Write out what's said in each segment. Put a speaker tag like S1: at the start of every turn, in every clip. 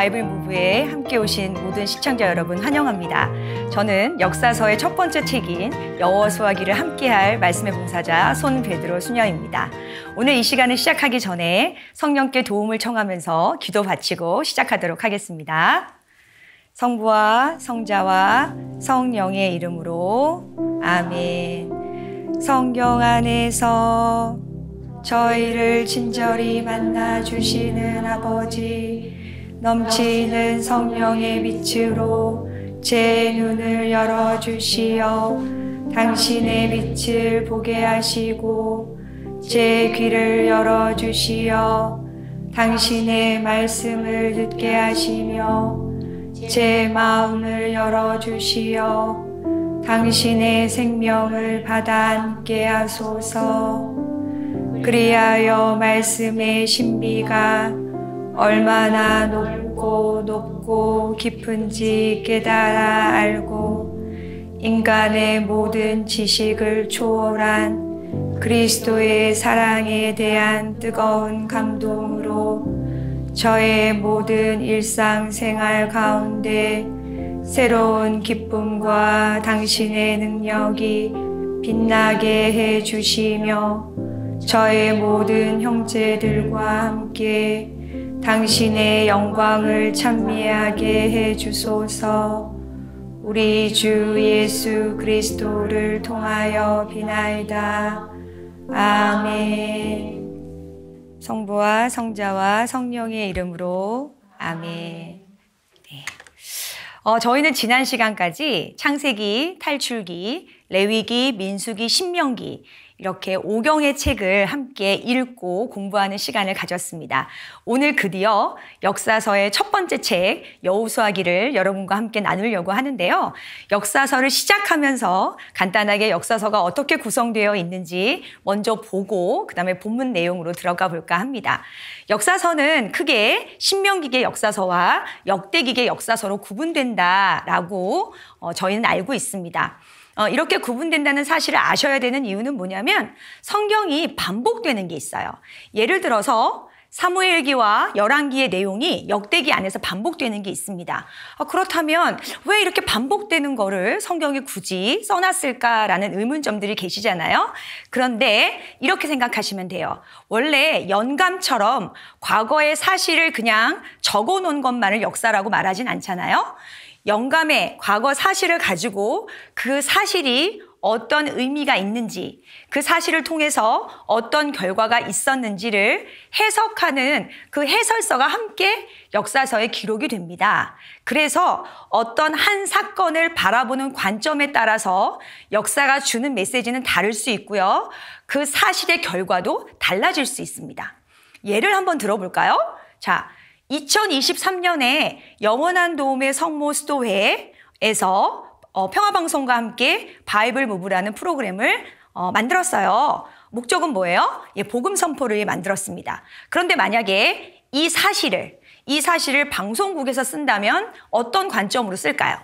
S1: 바이블 무브에 함께 오신 모든 시청자 여러분 환영합니다. 저는 역사서의 첫 번째 책인 여호수아기를 함께할 말씀의 봉사자 손베드로 수녀입니다. 오늘 이 시간을 시작하기 전에 성령께 도움을 청하면서 기도 바치고 시작하도록 하겠습니다. 성부와 성자와 성령의 이름으로 아멘. 성경 안에서 저희를 친절히 만나주시는 아버지, 넘치는 성령의 빛으로 제 눈을 열어주시어 당신의 빛을 보게 하시고 제 귀를 열어주시어 당신의 말씀을 듣게 하시며 제 마음을 열어주시어 당신의 생명을 받아 앉게 하소서. 그리하여 말씀의 신비가 얼마나 높고 깊은지 깨달아 알고 인간의 모든 지식을 초월한 그리스도의 사랑에 대한 뜨거운 감동으로 저의 모든 일상생활 가운데 새로운 기쁨과 당신의 능력이 빛나게 해 주시며 저의 모든 형제들과 함께 당신의 영광을 찬미하게 해 주소서. 우리 주 예수 그리스도를 통하여 비나이다. 아멘. 성부와 성자와 성령의 이름으로 아멘. 네. 저희는 지난 시간까지 창세기, 탈출기, 레위기, 민수기, 신명기 이렇게 5경의 책을 함께 읽고 공부하는 시간을 가졌습니다. 오늘 드디어 역사서의 첫 번째 책 여호수아기를 여러분과 함께 나누려고 하는데요. 역사서를 시작하면서 간단하게 역사서가 어떻게 구성되어 있는지 먼저 보고 그다음에 본문 내용으로 들어가 볼까 합니다. 역사서는 크게 신명기의 역사서와 역대기의 역사서로 구분된다라고 저희는 알고 있습니다. 이렇게 구분된다는 사실을 아셔야 되는 이유는 뭐냐면 성경이 반복되는 게 있어요. 예를 들어서 사무엘기와 열왕기의 내용이 역대기 안에서 반복되는 게 있습니다. 그렇다면 왜 이렇게 반복되는 거를 성경이 굳이 써놨을까라는 의문점들이 계시잖아요. 그런데 이렇게 생각하시면 돼요. 원래 연감처럼 과거의 사실을 그냥 적어놓은 것만을 역사라고 말하진 않잖아요. 영감의 과거 사실을 가지고 그 사실이 어떤 의미가 있는지, 그 사실을 통해서 어떤 결과가 있었는지를 해석하는 그 해설서가 함께 역사서에 기록이 됩니다. 그래서 어떤 한 사건을 바라보는 관점에 따라서 역사가 주는 메시지는 다를 수 있고요. 그 사실의 결과도 달라질 수 있습니다. 예를 한번 들어볼까요? 자, 2023년에 영원한 도움의 성모 수도회에서 평화방송과 함께 바이블 무브라는 프로그램을 만들었어요. 목적은 뭐예요? 복음 선포를 만들었습니다. 그런데 만약에 이 사실을 방송국에서 쓴다면 어떤 관점으로 쓸까요?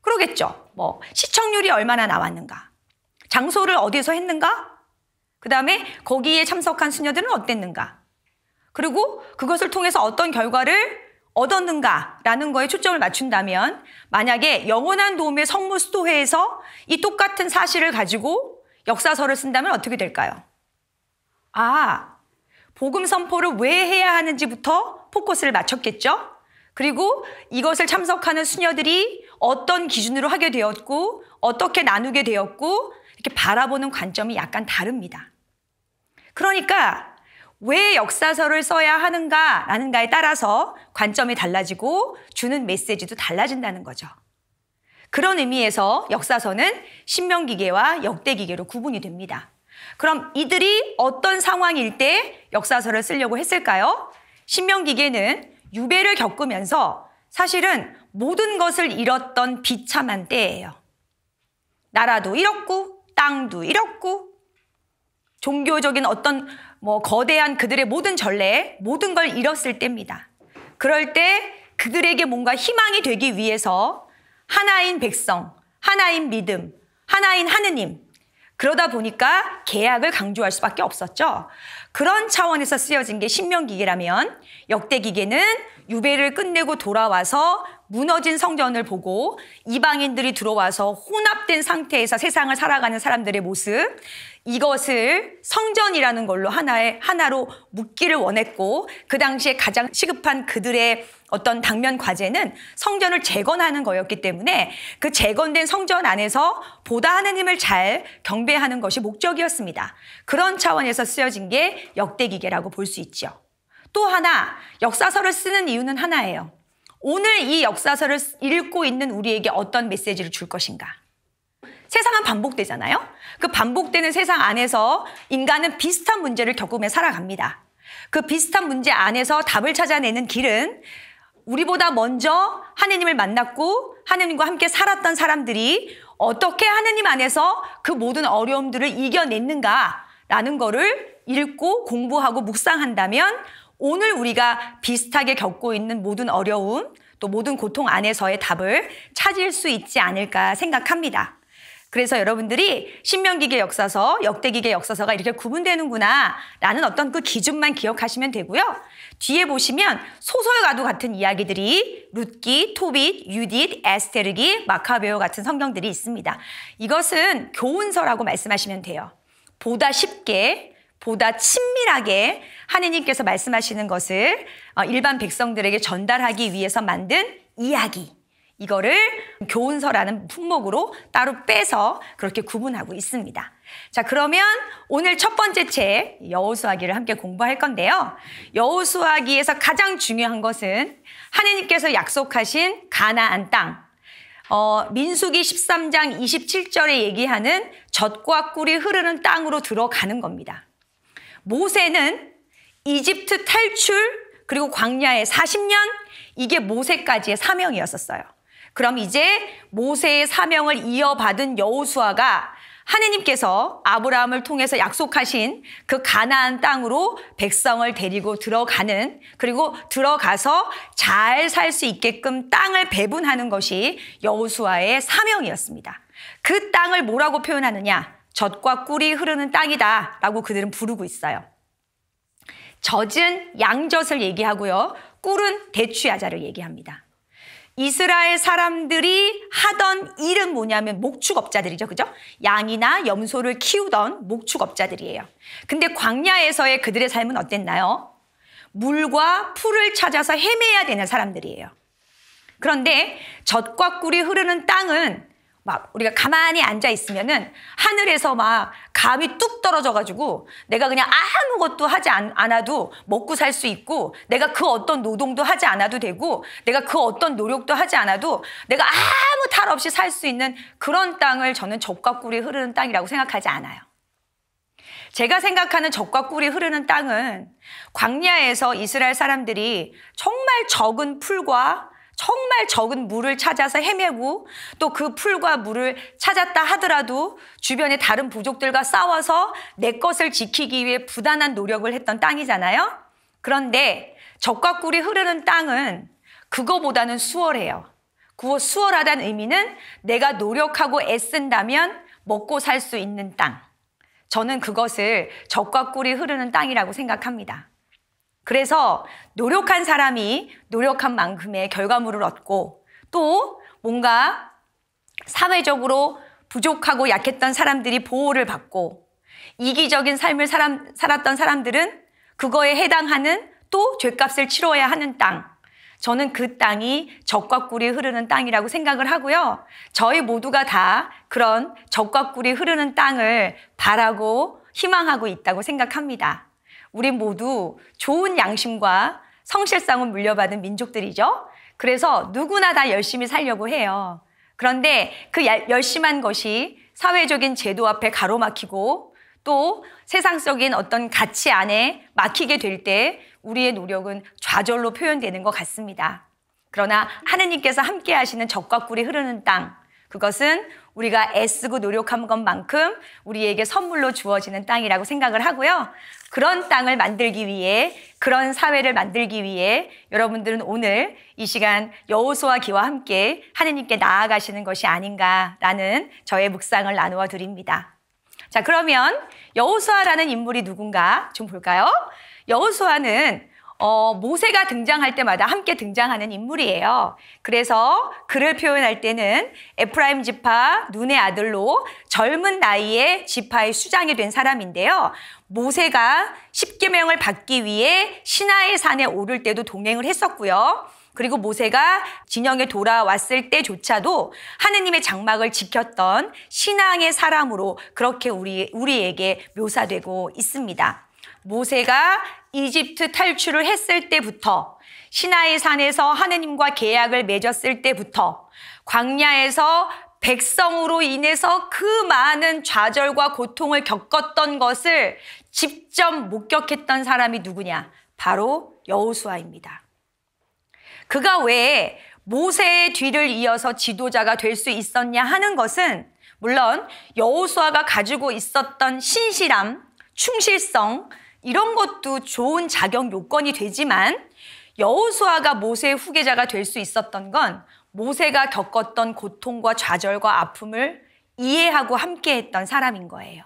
S1: 그러겠죠. 시청률이 얼마나 나왔는가? 장소를 어디서 했는가? 그 다음에 거기에 참석한 수녀들은 어땠는가? 그리고 그것을 통해서 어떤 결과를 얻었는가라는 거에 초점을 맞춘다면 만약에 영원한 도움의 성모 수도회에서 이 똑같은 사실을 가지고 역사서를 쓴다면 어떻게 될까요? 복음 선포를 왜 해야 하는지부터 포커스를 맞췄겠죠? 그리고 이것을 참석하는 수녀들이 어떤 기준으로 하게 되었고 어떻게 나누게 되었고 이렇게 바라보는 관점이 약간 다릅니다. 그러니까 왜 역사서를 써야 하는가라는가에 따라서 관점이 달라지고 주는 메시지도 달라진다는 거죠. 그런 의미에서 역사서는 신명기계와 역대기계로 구분이 됩니다. 그럼 이들이 어떤 상황일 때 역사서를 쓰려고 했을까요? 신명기계는 유배를 겪으면서 사실은 모든 것을 잃었던 비참한 때예요. 나라도 잃었고 땅도 잃었고 종교적인 어떤 거대한 그들의 모든 전례, 모든 걸 잃었을 때입니다. 그럴 때 그들에게 뭔가 희망이 되기 위해서 하나인 백성, 하나인 믿음, 하나인 하느님, 그러다 보니까 계약을 강조할 수밖에 없었죠. 그런 차원에서 쓰여진 게 신명기계라면 역대기계는 유배를 끝내고 돌아와서 무너진 성전을 보고 이방인들이 들어와서 혼합된 상태에서 세상을 살아가는 사람들의 모습, 이것을 성전이라는 걸로 하나로 묶기를 원했고, 그 당시에 가장 시급한 그들의 어떤 당면 과제는 성전을 재건하는 거였기 때문에 그 재건된 성전 안에서 보다 하느님을 잘 경배하는 것이 목적이었습니다. 그런 차원에서 쓰여진 게 역대기계라고 볼 수 있죠. 또 하나, 역사서를 쓰는 이유는 하나예요. 오늘 이 역사서를 읽고 있는 우리에게 어떤 메시지를 줄 것인가? 세상은 반복되잖아요. 그 반복되는 세상 안에서 인간은 비슷한 문제를 겪으며 살아갑니다. 그 비슷한 문제 안에서 답을 찾아내는 길은 우리보다 먼저 하느님을 만났고 하느님과 함께 살았던 사람들이 어떻게 하느님 안에서 그 모든 어려움들을 이겨냈는가라는 거를 읽고 공부하고 묵상한다면 오늘 우리가 비슷하게 겪고 있는 모든 어려움, 또 모든 고통 안에서의 답을 찾을 수 있지 않을까 생각합니다. 그래서 여러분들이 신명기계 역사서, 역대기계 역사서가 이렇게 구분되는구나 라는 어떤 그 기준만 기억하시면 되고요. 뒤에 보시면 소설과도 같은 이야기들이 룻기, 토빗, 유딧, 에스테르기, 마카베오 같은 성경들이 있습니다. 이것은 교훈서라고 말씀하시면 돼요. 보다 쉽게, 보다 친밀하게 하느님께서 말씀하시는 것을 일반 백성들에게 전달하기 위해서 만든 이야기, 이거를 교훈서라는 품목으로 따로 빼서 그렇게 구분하고 있습니다. 자, 그러면 오늘 첫 번째 책 여호수아기를 함께 공부할 건데요. 여호수아기에서 가장 중요한 것은 하느님께서 약속하신 가나안 땅, 민수기 13장 27절에 얘기하는 젖과 꿀이 흐르는 땅으로 들어가는 겁니다. 모세는 이집트 탈출 그리고 광야의 40년, 이게 모세까지의 사명이었었어요. 그럼 이제 모세의 사명을 이어받은 여호수아가 하느님께서 아브라함을 통해서 약속하신 그 가나안 땅으로 백성을 데리고 들어가는, 그리고 들어가서 잘 살 수 있게끔 땅을 배분하는 것이 여호수아의 사명이었습니다. 그 땅을 뭐라고 표현하느냐? 젖과 꿀이 흐르는 땅이다 라고 그들은 부르고 있어요. 젖은 양젖을 얘기하고요. 꿀은 대추야자를 얘기합니다. 이스라엘 사람들이 하던 일은 뭐냐면 목축업자들이죠. 그죠? 양이나 염소를 키우던 목축업자들이에요. 근데 광야에서의 그들의 삶은 어땠나요? 물과 풀을 찾아서 헤매야 되는 사람들이에요. 그런데 젖과 꿀이 흐르는 땅은 막 우리가 가만히 앉아 있으면은 하늘에서 막 감이 뚝 떨어져가지고 내가 그냥 아무것도 하지 않아도 먹고 살 수 있고, 내가 그 어떤 노동도 하지 않아도 되고, 내가 그 어떤 노력도 하지 않아도 내가 아무 탈 없이 살 수 있는 그런 땅을 저는 젖과 꿀이 흐르는 땅이라고 생각하지 않아요. 제가 생각하는 젖과 꿀이 흐르는 땅은 광야에서 이스라엘 사람들이 정말 적은 풀과 정말 적은 물을 찾아서 헤매고, 또 그 풀과 물을 찾았다 하더라도 주변의 다른 부족들과 싸워서 내 것을 지키기 위해 부단한 노력을 했던 땅이잖아요. 그런데 젖과 꿀이 흐르는 땅은 그거보다는 수월해요. 그 수월하다는 의미는 내가 노력하고 애쓴다면 먹고 살 수 있는 땅. 저는 그것을 젖과 꿀이 흐르는 땅이라고 생각합니다. 그래서 노력한 사람이 노력한 만큼의 결과물을 얻고, 또 뭔가 사회적으로 부족하고 약했던 사람들이 보호를 받고, 이기적인 삶을 살았던 사람들은 그거에 해당하는 또 죗값을 치러야 하는 땅. 저는 그 땅이 젖과 꿀이 흐르는 땅이라고 생각을 하고요. 저희 모두가 다 그런 젖과 꿀이 흐르는 땅을 바라고 희망하고 있다고 생각합니다. 우리 모두 좋은 양심과 성실성을 물려받은 민족들이죠. 그래서 누구나 다 열심히 살려고 해요. 그런데 그 열심한 것이 사회적인 제도 앞에 가로막히고 또 세상적인 어떤 가치 안에 막히게 될 때 우리의 노력은 좌절로 표현되는 것 같습니다. 그러나 하느님께서 함께 하시는 젖과 꿀이 흐르는 땅, 그것은 우리가 애쓰고 노력한 것만큼 우리에게 선물로 주어지는 땅이라고 생각을 하고요. 그런 땅을 만들기 위해, 그런 사회를 만들기 위해 여러분들은 오늘 이 시간 여호수아기와 함께 하느님께 나아가시는 것이 아닌가라는 저의 묵상을 나누어 드립니다. 자, 그러면 여호수아라는 인물이 누군가 좀 볼까요? 여호수아는 모세가 등장할 때마다 함께 등장하는 인물이에요. 그래서 그를 표현할 때는 에프라임 지파 눈의 아들로 젊은 나이에 지파의 수장이 된 사람인데요. 모세가 십계명을 받기 위해 시나이 산에 오를 때도 동행을 했었고요. 그리고 모세가 진영에 돌아왔을 때조차도 하느님의 장막을 지켰던 신앙의 사람으로 그렇게 우리에게 묘사되고 있습니다. 모세가 이집트 탈출을 했을 때부터, 시나이 산에서 하느님과 계약을 맺었을 때부터, 광야에서 백성으로 인해서 그 많은 좌절과 고통을 겪었던 것을 직접 목격했던 사람이 누구냐? 바로 여호수아입니다. 그가 왜 모세의 뒤를 이어서 지도자가 될 수 있었냐 하는 것은 물론 여호수아가 가지고 있었던 신실함, 충실성, 이런 것도 좋은 자격 요건이 되지만 여호수아가 모세의 후계자가 될 수 있었던 건 모세가 겪었던 고통과 좌절과 아픔을 이해하고 함께했던 사람인 거예요.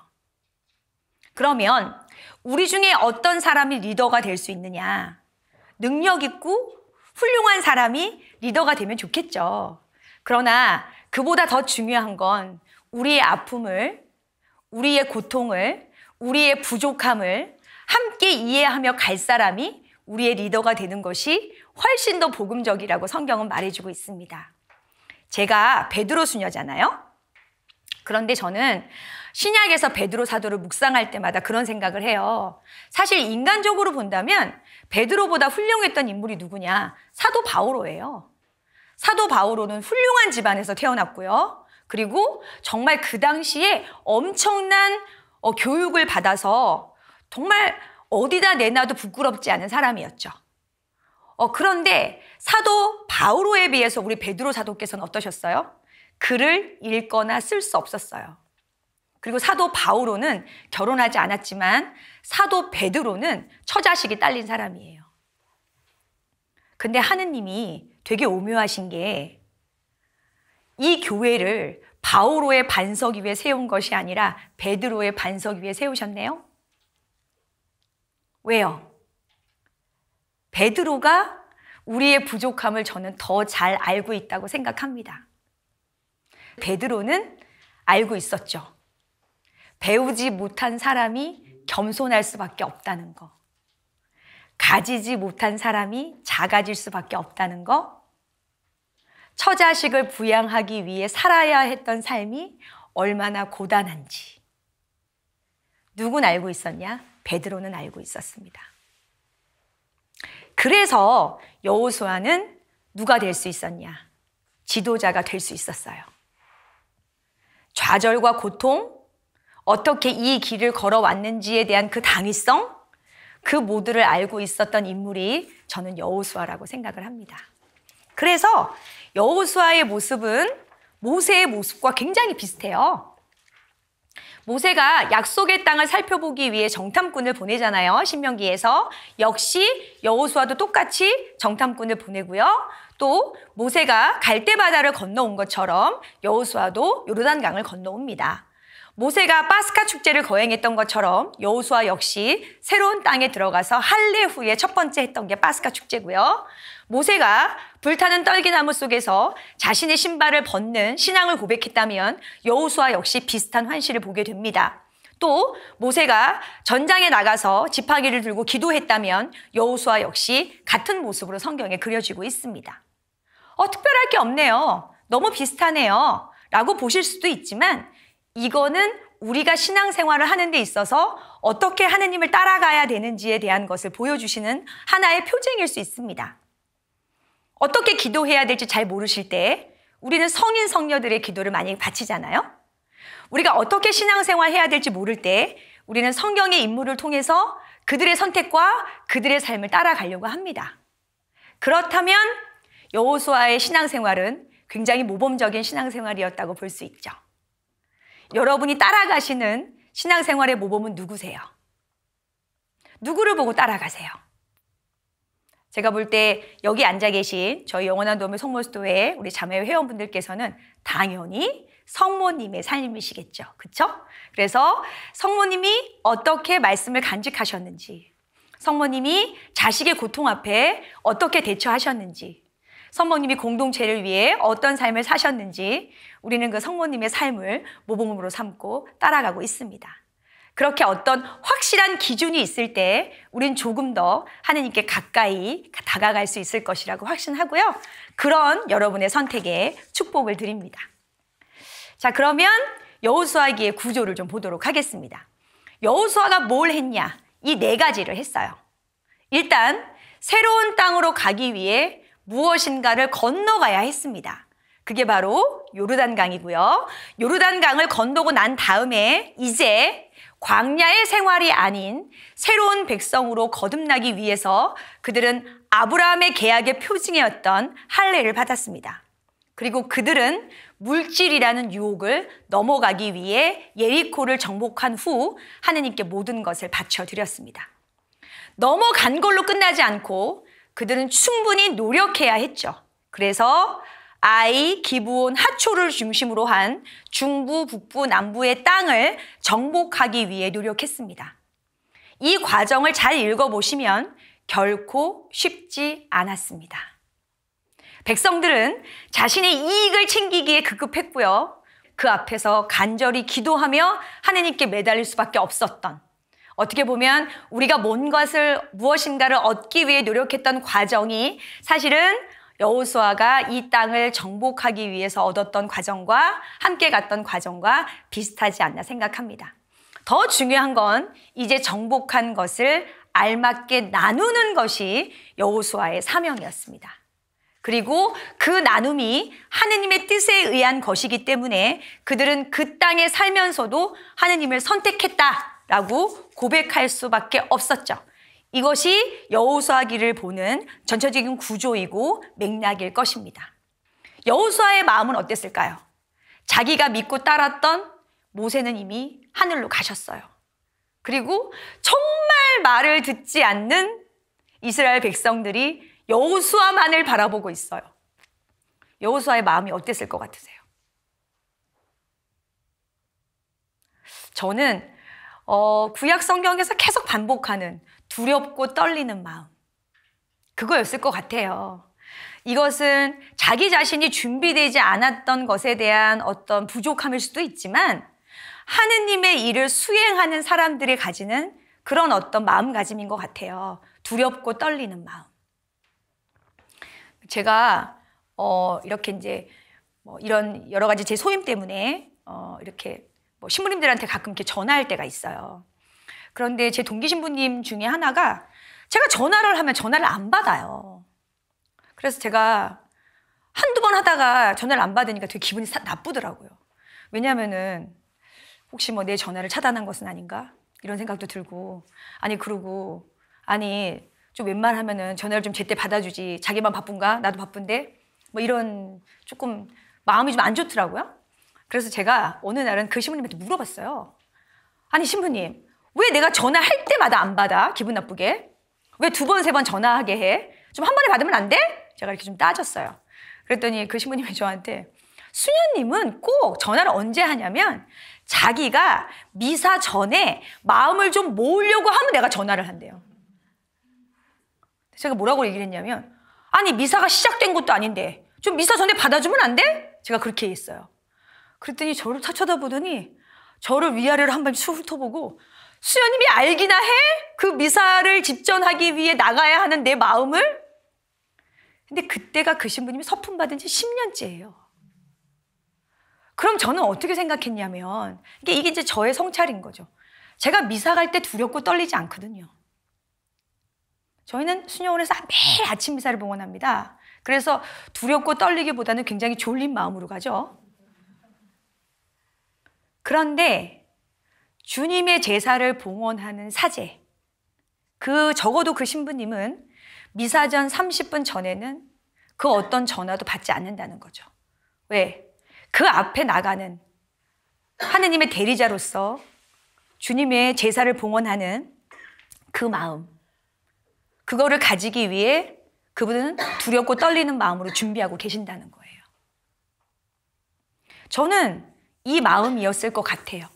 S1: 그러면 우리 중에 어떤 사람이 리더가 될 수 있느냐? 능력 있고 훌륭한 사람이 리더가 되면 좋겠죠. 그러나 그보다 더 중요한 건 우리의 아픔을, 우리의 고통을, 우리의 부족함을 함께 이해하며 갈 사람이 우리의 리더가 되는 것이 훨씬 더 복음적이라고 성경은 말해주고 있습니다. 제가 베드로 수녀잖아요. 그런데 저는 신약에서 베드로 사도를 묵상할 때마다 그런 생각을 해요. 사실 인간적으로 본다면 베드로보다 훌륭했던 인물이 누구냐? 사도 바오로예요. 사도 바오로는 훌륭한 집안에서 태어났고요. 그리고 정말 그 당시에 엄청난 교육을 받아서 정말 어디다 내놔도 부끄럽지 않은 사람이었죠. 그런데 사도 바오로에 비해서 우리 베드로 사도께서는 어떠셨어요? 글을 읽거나 쓸 수 없었어요. 그리고 사도 바오로는 결혼하지 않았지만 사도 베드로는 처자식이 딸린 사람이에요. 근데 하느님이 되게 오묘하신 게 이 교회를 바오로의 반석 위에 세운 것이 아니라 베드로의 반석 위에 세우셨네요. 왜요? 베드로가 우리의 부족함을 저는 더 잘 알고 있다고 생각합니다. 베드로는 알고 있었죠. 배우지 못한 사람이 겸손할 수밖에 없다는 거. 가지지 못한 사람이 작아질 수밖에 없다는 거. 처자식을 부양하기 위해 살아야 했던 삶이 얼마나 고단한지. 누군 알고 있었냐? 베드로는 알고 있었습니다. 그래서 여호수아는 누가 될 수 있었냐? 지도자가 될 수 있었어요. 좌절과 고통, 어떻게 이 길을 걸어왔는지에 대한 그 당위성, 그 모두를 알고 있었던 인물이 저는 여호수아라고 생각을 합니다. 그래서 여호수아의 모습은 모세의 모습과 굉장히 비슷해요. 모세가 약속의 땅을 살펴보기 위해 정탐꾼을 보내잖아요. 신명기에서. 역시 여호수아도 똑같이 정탐꾼을 보내고요. 또 모세가 갈대바다를 건너온 것처럼 여호수아도 요르단강을 건너옵니다. 모세가 파스카 축제를 거행했던 것처럼 여호수아 역시 새로운 땅에 들어가서 할례 후에 첫 번째 했던 게 파스카 축제고요. 모세가 불타는 떨기나무 속에서 자신의 신발을 벗는 신앙을 고백했다면 여호수아 역시 비슷한 환시를 보게 됩니다. 또 모세가 전장에 나가서 지팡이를 들고 기도했다면 여호수아 역시 같은 모습으로 성경에 그려지고 있습니다. 특별할 게 없네요. 너무 비슷하네요. 라고 보실 수도 있지만 이거는 우리가 신앙생활을 하는 데 있어서 어떻게 하느님을 따라가야 되는지에 대한 것을 보여주시는 하나의 표징일 수 있습니다. 어떻게 기도해야 될지 잘 모르실 때 우리는 성인 성녀들의 기도를 많이 바치잖아요. 우리가 어떻게 신앙생활 해야 될지 모를 때 우리는 성경의 인물을 통해서 그들의 선택과 그들의 삶을 따라가려고 합니다. 그렇다면 여호수아의 신앙생활은 굉장히 모범적인 신앙생활이었다고 볼 수 있죠. 여러분이 따라가시는 신앙생활의 모범은 누구세요? 누구를 보고 따라가세요? 제가 볼 때 여기 앉아 계신 저희 영원한 도움의 성모스도회 우리 자매 회원분들께서는 당연히 성모님의 삶이시겠죠. 그렇죠? 그래서 성모님이 어떻게 말씀을 간직하셨는지, 성모님이 자식의 고통 앞에 어떻게 대처하셨는지, 성모님이 공동체를 위해 어떤 삶을 사셨는지 우리는 그 성모님의 삶을 모범으로 삼고 따라가고 있습니다. 그렇게 어떤 확실한 기준이 있을 때 우린 조금 더 하느님께 가까이 다가갈 수 있을 것이라고 확신하고요. 그런 여러분의 선택에 축복을 드립니다. 자, 그러면 여호수아기의 구조를 좀 보도록 하겠습니다. 여호수아가 뭘 했냐? 이 네 가지를 했어요. 일단 새로운 땅으로 가기 위해 무엇인가를 건너가야 했습니다. 그게 바로 요르단강이고요. 요르단강을 건너고 난 다음에 이제 광야의 생활이 아닌 새로운 백성으로 거듭나기 위해서 그들은 아브라함의 계약의 표징이었던 할례를 받았습니다. 그리고 그들은 물질이라는 유혹을 넘어가기 위해 예리코를 정복한 후 하느님께 모든 것을 바쳐드렸습니다. 넘어간 걸로 끝나지 않고 그들은 충분히 노력해야 했죠. 그래서 아이, 기브온, 하초를 중심으로 한 중부, 북부, 남부의 땅을 정복하기 위해 노력했습니다. 이 과정을 잘 읽어보시면 결코 쉽지 않았습니다. 백성들은 자신의 이익을 챙기기에 급급했고요. 그 앞에서 간절히 기도하며 하느님께 매달릴 수밖에 없었던, 어떻게 보면 우리가 무엇인가를 얻기 위해 노력했던 과정이 사실은 여호수아가 이 땅을 정복하기 위해서 얻었던 과정과 함께 갔던 과정과 비슷하지 않나 생각합니다. 더 중요한 건 이제 정복한 것을 알맞게 나누는 것이 여호수아의 사명이었습니다. 그리고 그 나눔이 하느님의 뜻에 의한 것이기 때문에 그들은 그 땅에 살면서도 하느님을 선택했다라고 고백할 수밖에 없었죠. 이것이 여호수아기를 보는 전체적인 구조이고 맥락일 것입니다. 여호수아의 마음은 어땠을까요? 자기가 믿고 따랐던 모세는 이미 하늘로 가셨어요. 그리고 정말 말을 듣지 않는 이스라엘 백성들이 여호수아만을 바라보고 있어요. 여호수아의 마음이 어땠을 것 같으세요? 저는 구약 성경에서 계속 반복하는 두렵고 떨리는 마음, 그거였을 것 같아요. 이것은 자기 자신이 준비되지 않았던 것에 대한 어떤 부족함일 수도 있지만 하느님의 일을 수행하는 사람들이 가지는 그런 어떤 마음가짐인 것 같아요. 두렵고 떨리는 마음. 제가 이렇게 이제 이런 여러 가지 제 소임 때문에 이렇게 신부님들한테 가끔 이렇게 전화할 때가 있어요. 그런데 제 동기 신부님 중에 하나가 제가 전화를 하면 전화를 안 받아요. 그래서 제가 한두 번 하다가 전화를 안 받으니까 되게 기분이 나쁘더라고요. 왜냐하면은 혹시 내 전화를 차단한 것은 아닌가? 이런 생각도 들고, 그러고 좀 웬만하면은 전화를 좀 제때 받아주지. 자기만 바쁜가? 나도 바쁜데? 이런 조금 마음이 좀 안 좋더라고요. 그래서 제가 어느 날은 그 신부님한테 물어봤어요. 아니 신부님, 왜 내가 전화할 때마다 안 받아? 기분 나쁘게. 왜 두 번, 세 번 전화하게 해? 좀 한 번에 받으면 안 돼? 제가 이렇게 좀 따졌어요. 그랬더니 그 신부님이 저한테 수녀님은 꼭 전화를 언제 하냐면 자기가 미사 전에 마음을 좀 모으려고 하면 내가 전화를 한대요. 제가 뭐라고 얘기를 했냐면 미사가 시작된 것도 아닌데 좀 미사 전에 받아주면 안 돼? 제가 그렇게 했어요. 그랬더니 저를 탁 쳐다보더니 저를 위아래로 한 번 훑어보고 수녀님이 알기나 해? 그 미사를 집전하기 위해 나가야 하는 내 마음을? 근데 그때가 그 신부님이 서품 받은 지 10년째예요. 그럼 저는 어떻게 생각했냐면 이게 이제 저의 성찰인 거죠. 제가 미사 갈 때 두렵고 떨리지 않거든요. 저희는 수녀원에서 매일 아침 미사를 봉헌합니다. 그래서 두렵고 떨리기보다는 굉장히 졸린 마음으로 가죠. 그런데 주님의 제사를 봉헌하는 사제, 적어도 그 신부님은 미사 전 30분 전에는 그 어떤 전화도 받지 않는다는 거죠. 왜? 그 앞에 나가는 하느님의 대리자로서 주님의 제사를 봉헌하는 그 마음, 그거를 가지기 위해 그분은 두렵고 떨리는 마음으로 준비하고 계신다는 거예요. 저는 이 마음이었을 것 같아요.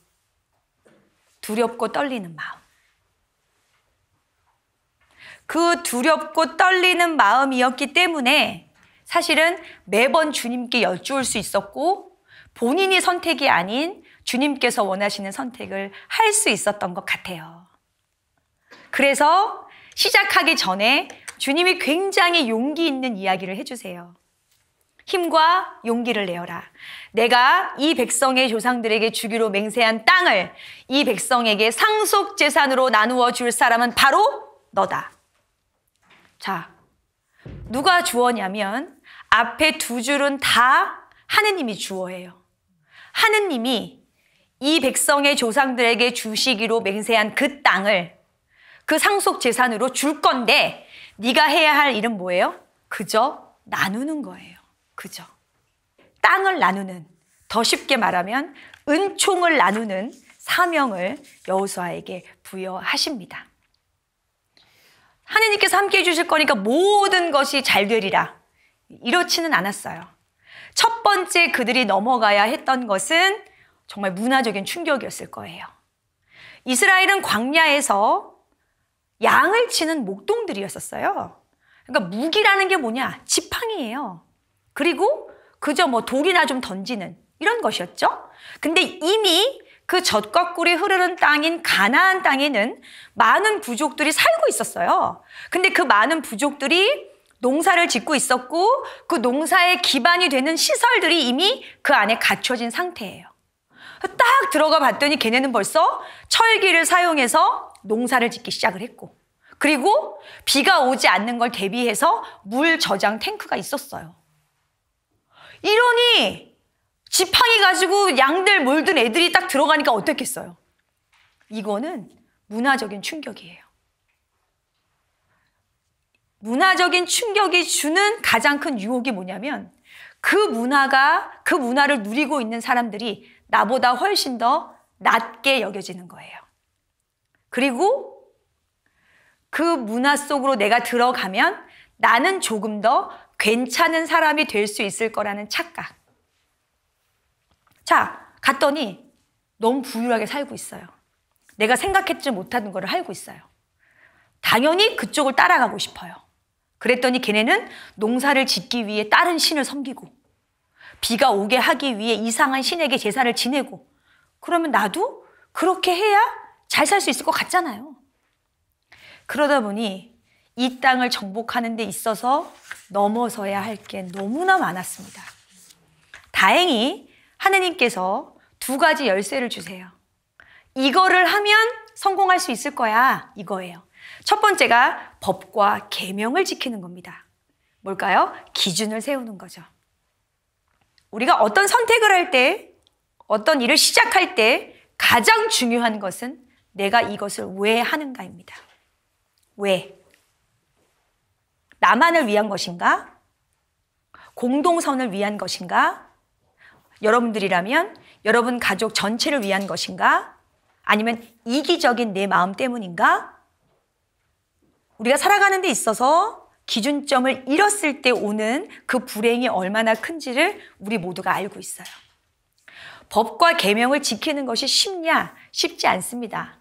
S1: 두렵고 떨리는 마음. 그 두렵고 떨리는 마음이었기 때문에 사실은 매번 주님께 여쭈을 수 있었고 본인이 선택이 아닌 주님께서 원하시는 선택을 할 수 있었던 것 같아요. 그래서 시작하기 전에 주님이 굉장히 용기 있는 이야기를 해주세요. 힘과 용기를 내어라. 내가 이 백성의 조상들에게 주기로 맹세한 땅을 이 백성에게 상속 재산으로 나누어 줄 사람은 바로 너다. 자, 누가 주어냐면 앞에 두 줄은 다 하느님이 주어예요. 하느님이 이 백성의 조상들에게 주시기로 맹세한 그 땅을 그 상속 재산으로 줄 건데 네가 해야 할 일은 뭐예요? 그저 나누는 거예요. 그죠? 땅을 나누는, 더 쉽게 말하면 은총을 나누는 사명을 여호수아에게 부여하십니다. 하느님께서 함께 해주실 거니까 모든 것이 잘 되리라. 이렇지는 않았어요. 첫 번째 그들이 넘어가야 했던 것은 정말 문화적인 충격이었을 거예요. 이스라엘은 광야에서 양을 치는 목동들이었었어요. 그러니까 무기라는 게 뭐냐? 지팡이예요. 그리고 그저 뭐 돌이나 좀 던지는 이런 것이었죠. 근데 이미 그 젖과 꿀이 흐르는 땅인 가나안 땅에는 많은 부족들이 살고 있었어요. 근데 그 많은 부족들이 농사를 짓고 있었고 그 농사의 기반이 되는 시설들이 이미 그 안에 갖춰진 상태예요. 딱 들어가 봤더니 걔네는 벌써 철기를 사용해서 농사를 짓기 시작을 했고 그리고 비가 오지 않는 걸 대비해서 물 저장 탱크가 있었어요. 이러니 지팡이 가지고 양들 몰든 애들이 딱 들어가니까 어떻겠어요? 이거는 문화적인 충격이에요. 문화적인 충격이 주는 가장 큰 유혹이 뭐냐면 그 문화를 누리고 있는 사람들이 나보다 훨씬 더 낮게 여겨지는 거예요. 그리고 그 문화 속으로 내가 들어가면 나는 조금 더 괜찮은 사람이 될 수 있을 거라는 착각. 자, 갔더니 너무 부유하게 살고 있어요. 내가 생각했지 못하는 거를 알고 있어요. 당연히 그쪽을 따라가고 싶어요. 그랬더니 걔네는 농사를 짓기 위해 다른 신을 섬기고 비가 오게 하기 위해 이상한 신에게 제사를 지내고 그러면 나도 그렇게 해야 잘 살 수 있을 것 같잖아요. 그러다 보니 이 땅을 정복하는 데 있어서 넘어서야 할 게 너무나 많았습니다. 다행히 하느님께서 두 가지 열쇠를 주세요. 이거를 하면 성공할 수 있을 거야, 이거예요. 첫 번째가 법과 계명을 지키는 겁니다. 뭘까요? 기준을 세우는 거죠. 우리가 어떤 선택을 할 때, 어떤 일을 시작할 때 가장 중요한 것은 내가 이것을 왜 하는가입니다. 왜? 나만을 위한 것인가? 공동선을 위한 것인가? 여러분들이라면 여러분 가족 전체를 위한 것인가? 아니면 이기적인 내 마음 때문인가? 우리가 살아가는 데 있어서 기준점을 잃었을 때 오는 그 불행이 얼마나 큰지를 우리 모두가 알고 있어요. 법과 계명을 지키는 것이 쉽냐? 쉽지 않습니다.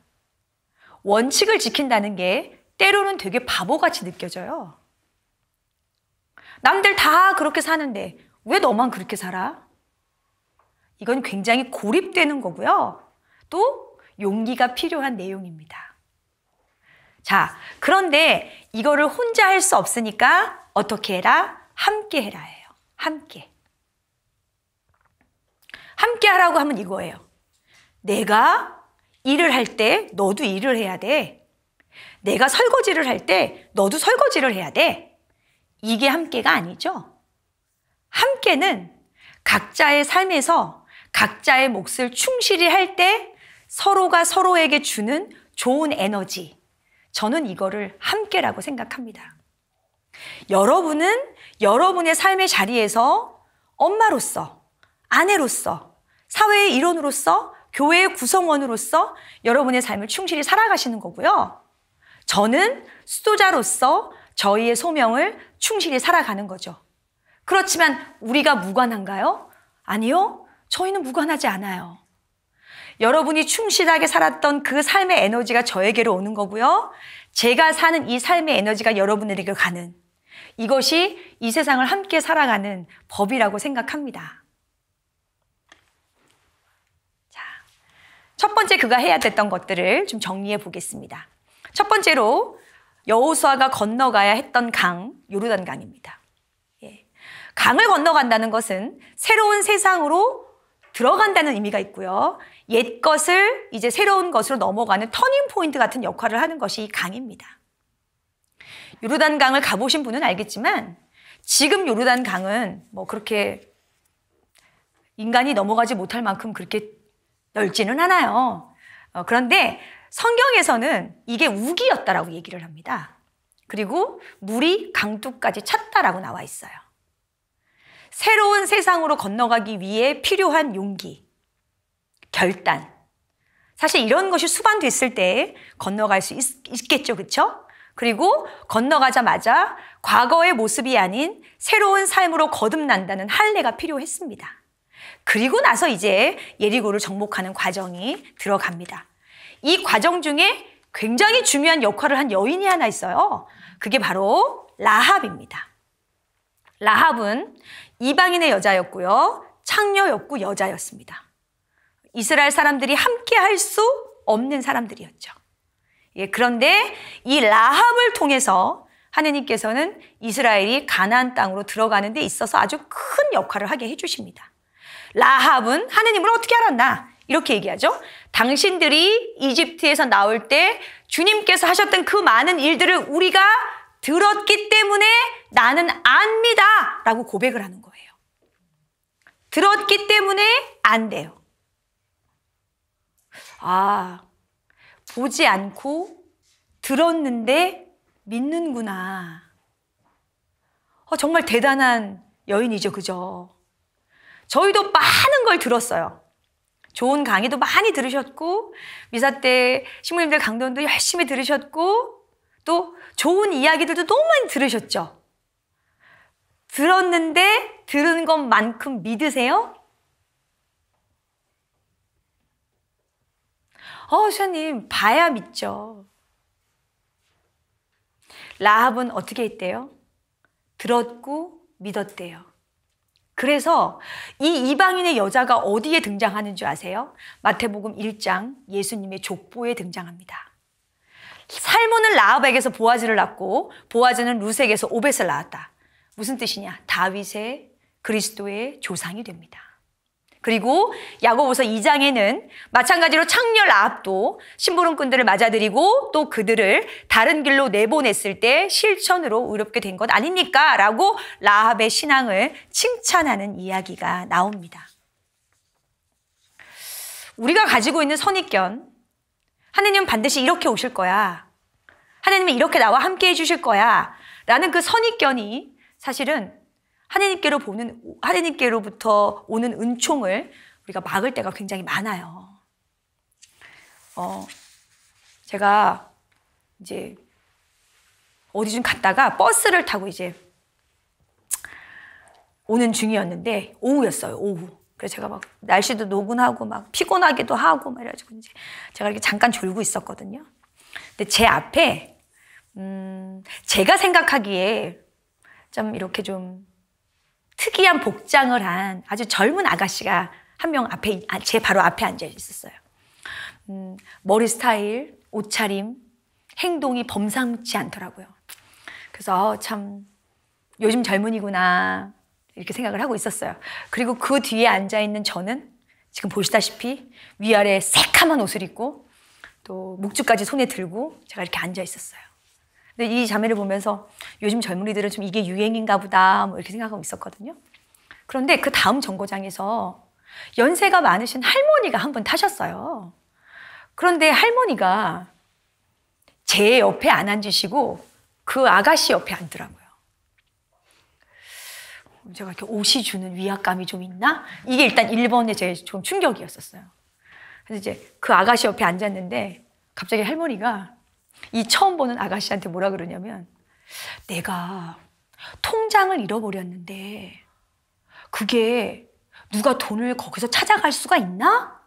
S1: 원칙을 지킨다는 게 때로는 되게 바보같이 느껴져요. 남들 다 그렇게 사는데 왜 너만 그렇게 살아? 이건 굉장히 고립되는 거고요. 또 용기가 필요한 내용입니다. 자, 그런데 이거를 혼자 할 수 없으니까 어떻게 해라? 함께 해라예요. 함께. 함께 하라고 하면 이거예요. 내가 일을 할 때 너도 일을 해야 돼. 내가 설거지를 할 때 너도 설거지를 해야 돼. 이게 함께가 아니죠. 함께는 각자의 삶에서 각자의 몫을 충실히 할 때 서로가 서로에게 주는 좋은 에너지. 저는 이거를 함께라고 생각합니다. 여러분은 여러분의 삶의 자리에서 엄마로서, 아내로서, 사회의 일원으로서, 교회의 구성원으로서 여러분의 삶을 충실히 살아가시는 거고요. 저는 수도자로서 저희의 소명을 충실히 살아가는 거죠. 그렇지만 우리가 무관한가요? 아니요. 저희는 무관하지 않아요. 여러분이 충실하게 살았던 그 삶의 에너지가 저에게로 오는 거고요. 제가 사는 이 삶의 에너지가 여러분에게 가는, 이것이 이 세상을 함께 살아가는 법이라고 생각합니다. 자, 첫 번째 그가 해야 됐던 것들을 좀 정리해 보겠습니다. 첫 번째로 여호수아가 건너가야 했던 강, 요르단강입니다. 강을 건너간다는 것은 새로운 세상으로 들어간다는 의미가 있고요. 옛 것을 이제 새로운 것으로 넘어가는 터닝 포인트 같은 역할을 하는 것이 이 강입니다. 요르단강을 가보신 분은 알겠지만 지금 요르단강은 뭐 그렇게 인간이 넘어가지 못할 만큼 그렇게 넓지는 않아요. 그런데 성경에서는 이게 우기였다라고 얘기를 합니다. 그리고 물이 강둑까지 찼다라고 나와 있어요. 새로운 세상으로 건너가기 위해 필요한 용기, 결단. 사실 이런 것이 수반됐을 때 건너갈 수 있겠죠, 그렇죠? 그리고 건너가자마자 과거의 모습이 아닌 새로운 삶으로 거듭난다는 할례가 필요했습니다. 그리고 나서 이제 예리고를 정복하는 과정이 들어갑니다. 이 과정 중에 굉장히 중요한 역할을 한 여인이 하나 있어요. 그게 바로 라합입니다. 라합은 이방인의 여자였고요. 창녀였고 여자였습니다. 이스라엘 사람들이 함께 할 수 없는 사람들이었죠. 그런데 이 라합을 통해서 하느님께서는 이스라엘이 가나안 땅으로 들어가는 데 있어서 아주 큰 역할을 하게 해주십니다. 라합은 하느님을 어떻게 알았나? 이렇게 얘기하죠. 당신들이 이집트에서 나올 때 주님께서 하셨던 그 많은 일들을 우리가 들었기 때문에 나는 압니다 라고 고백을 하는 거예요. 들었기 때문에 안돼요. 보지 않고 들었는데 믿는구나. 정말 대단한 여인이죠, 그죠? 저희도 많은 걸 들었어요. 좋은 강의도 많이 들으셨고, 미사 때 신부님들 강론도 열심히 들으셨고, 또 좋은 이야기들도 너무 많이 들으셨죠. 들었는데 들은 것만큼 믿으세요? 수사님, 봐야 믿죠. 라합은 어떻게 했대요? 들었고 믿었대요. 그래서 이 이방인의 여자가 어디에 등장하는 줄 아세요? 마태복음 1장 예수님의 족보에 등장합니다. 살몬은 라합에게서 보아즈를 낳고 보아즈는 룻에게서 오벳을 낳았다. 무슨 뜻이냐? 다윗의 그리스도의 조상이 됩니다. 그리고 야고보서 2장에는 마찬가지로 창녀 라합도 심부름꾼들을 맞아들이고 또 그들을 다른 길로 내보냈을 때 실천으로 의롭게 된 것 아닙니까? 라고 라합의 신앙을 칭찬하는 이야기가 나옵니다. 우리가 가지고 있는 선입견, 하느님은 반드시 이렇게 오실 거야. 하느님은 이렇게 나와 함께 해주실 거야. 라는 그 선입견이 사실은 하느님께로부터 오는 은총을 우리가 막을 때가 굉장히 많아요. 제가 이제 어디 좀 갔다가 버스를 타고 이제 오는 중이었는데 오후였어요, 오후. 그래서 제가 막 날씨도 노곤하고 막 피곤하기도 하고 막 이래가지고 이제 제가 이렇게 잠깐 졸고 있었거든요. 근데 제 앞에 제가 생각하기에 좀 이렇게 좀 특이한 복장을 한 아주 젊은 아가씨가 한 명 앞에, 제 바로 앞에 앉아 있었어요. 머리 스타일, 옷차림, 행동이 범상치 않더라고요. 그래서 참 요즘 젊은이구나 이렇게 생각을 하고 있었어요. 그리고 그 뒤에 앉아있는 저는 지금 보시다시피 위아래 새카만 옷을 입고 또 묵주까지 손에 들고 제가 이렇게 앉아 있었어요. 근데 이 자매를 보면서 요즘 젊은이들은 좀 이게 유행인가 보다 뭐 이렇게 생각하고 있었거든요. 그런데 그 다음 정거장에서 연세가 많으신 할머니가 한 분 타셨어요. 그런데 할머니가 제 옆에 안 앉으시고 그 아가씨 옆에 앉더라고요. 제가 이렇게 옷이 주는 위압감이 좀 있나? 이게 일단 1번에 제 좀 충격이었었어요. 그래서 이제 그 아가씨 옆에 앉았는데 갑자기 할머니가 이 처음 보는 아가씨한테 뭐라 그러냐면 내가 통장을 잃어버렸는데 그게 누가 돈을 거기서 찾아갈 수가 있나?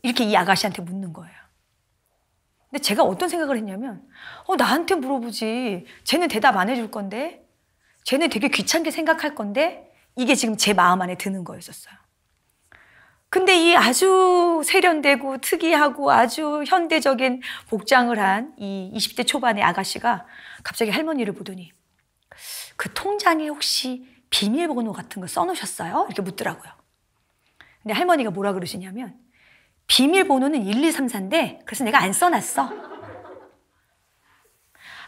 S1: 이렇게 이 아가씨한테 묻는 거예요. 근데 제가 어떤 생각을 했냐면 나한테 물어보지. 쟤는 대답 안 해줄 건데, 쟤는 되게 귀찮게 생각할 건데, 이게 지금 제 마음 안에 드는 거였었어요. 근데 이 아주 세련되고 특이하고 아주 현대적인 복장을 한 이 20대 초반의 아가씨가 갑자기 할머니를 보더니 그 통장에 혹시 비밀번호 같은 거 써놓으셨어요? 이렇게 묻더라고요. 근데 할머니가 뭐라 그러시냐면 비밀번호는 1, 2, 3, 4인데 그래서 내가 안 써놨어.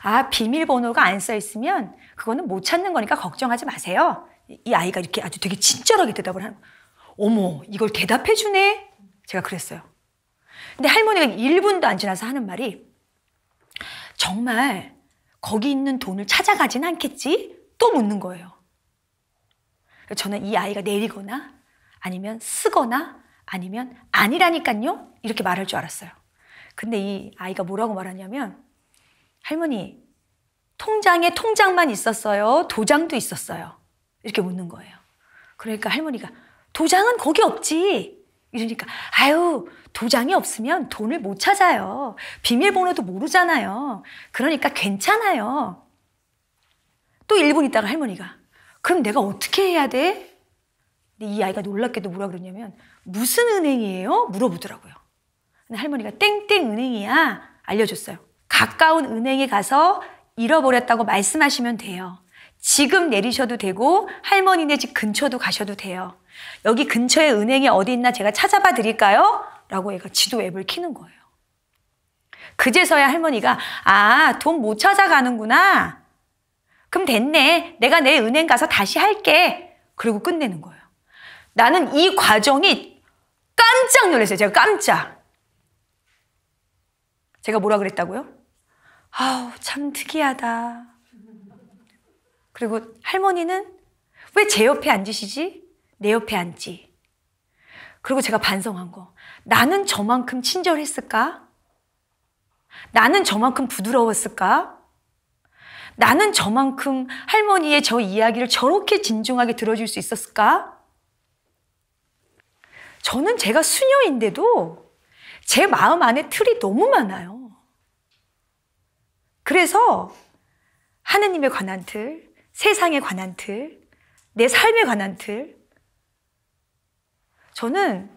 S1: 아, 비밀번호가 안 써있으면 그거는 못 찾는 거니까 걱정하지 마세요. 이 아이가 이렇게 아주 되게 친절하게 대답을 하는 거예요. 어머, 이걸 대답해 주네? 제가 그랬어요. 근데 할머니가 1분도 안 지나서 하는 말이 정말 거기 있는 돈을 찾아가진 않겠지? 또 묻는 거예요. 저는 이 아이가 내리거나 아니면 쓰거나 아니면 아니라니까요? 이렇게 말할 줄 알았어요. 근데 이 아이가 뭐라고 말하냐면 할머니, 통장에 통장만 있었어요? 도장도 있었어요? 이렇게 묻는 거예요. 그러니까 할머니가 도장은 거기 없지. 이러니까 아유, 도장이 없으면 돈을 못 찾아요. 비밀번호도 모르잖아요. 그러니까 괜찮아요. 또 1분 있다가 할머니가 그럼 내가 어떻게 해야 돼? 근데 이 아이가 놀랍게도 뭐라 그러냐면 무슨 은행이에요? 물어보더라고요. 근데 할머니가 땡땡 은행이야 알려줬어요. 가까운 은행에 가서 잃어버렸다고 말씀하시면 돼요. 지금 내리셔도 되고 할머니네 집 근처도 가셔도 돼요. 여기 근처에 은행이 어디 있나 제가 찾아봐 드릴까요? 라고 얘가 지도 앱을 켜는 거예요. 그제서야 할머니가 아, 돈 못 찾아가는구나. 그럼 됐네. 내가 내일 은행 가서 다시 할게. 그리고 끝내는 거예요. 나는 이 과정이 깜짝 놀랐어요. 제가 깜짝. 제가 뭐라 그랬다고요? 아우, 참 특이하다. 그리고 할머니는 왜 제 옆에 앉으시지? 내 옆에 앉지. 그리고 제가 반성한 거. 나는 저만큼 친절했을까? 나는 저만큼 부드러웠을까? 나는 저만큼 할머니의 저 이야기를 저렇게 진중하게 들어줄 수 있었을까? 저는 제가 수녀인데도 제 마음 안에 틀이 너무 많아요. 그래서 하느님에 관한 틀, 세상에 관한 틀, 내 삶에 관한 틀, 저는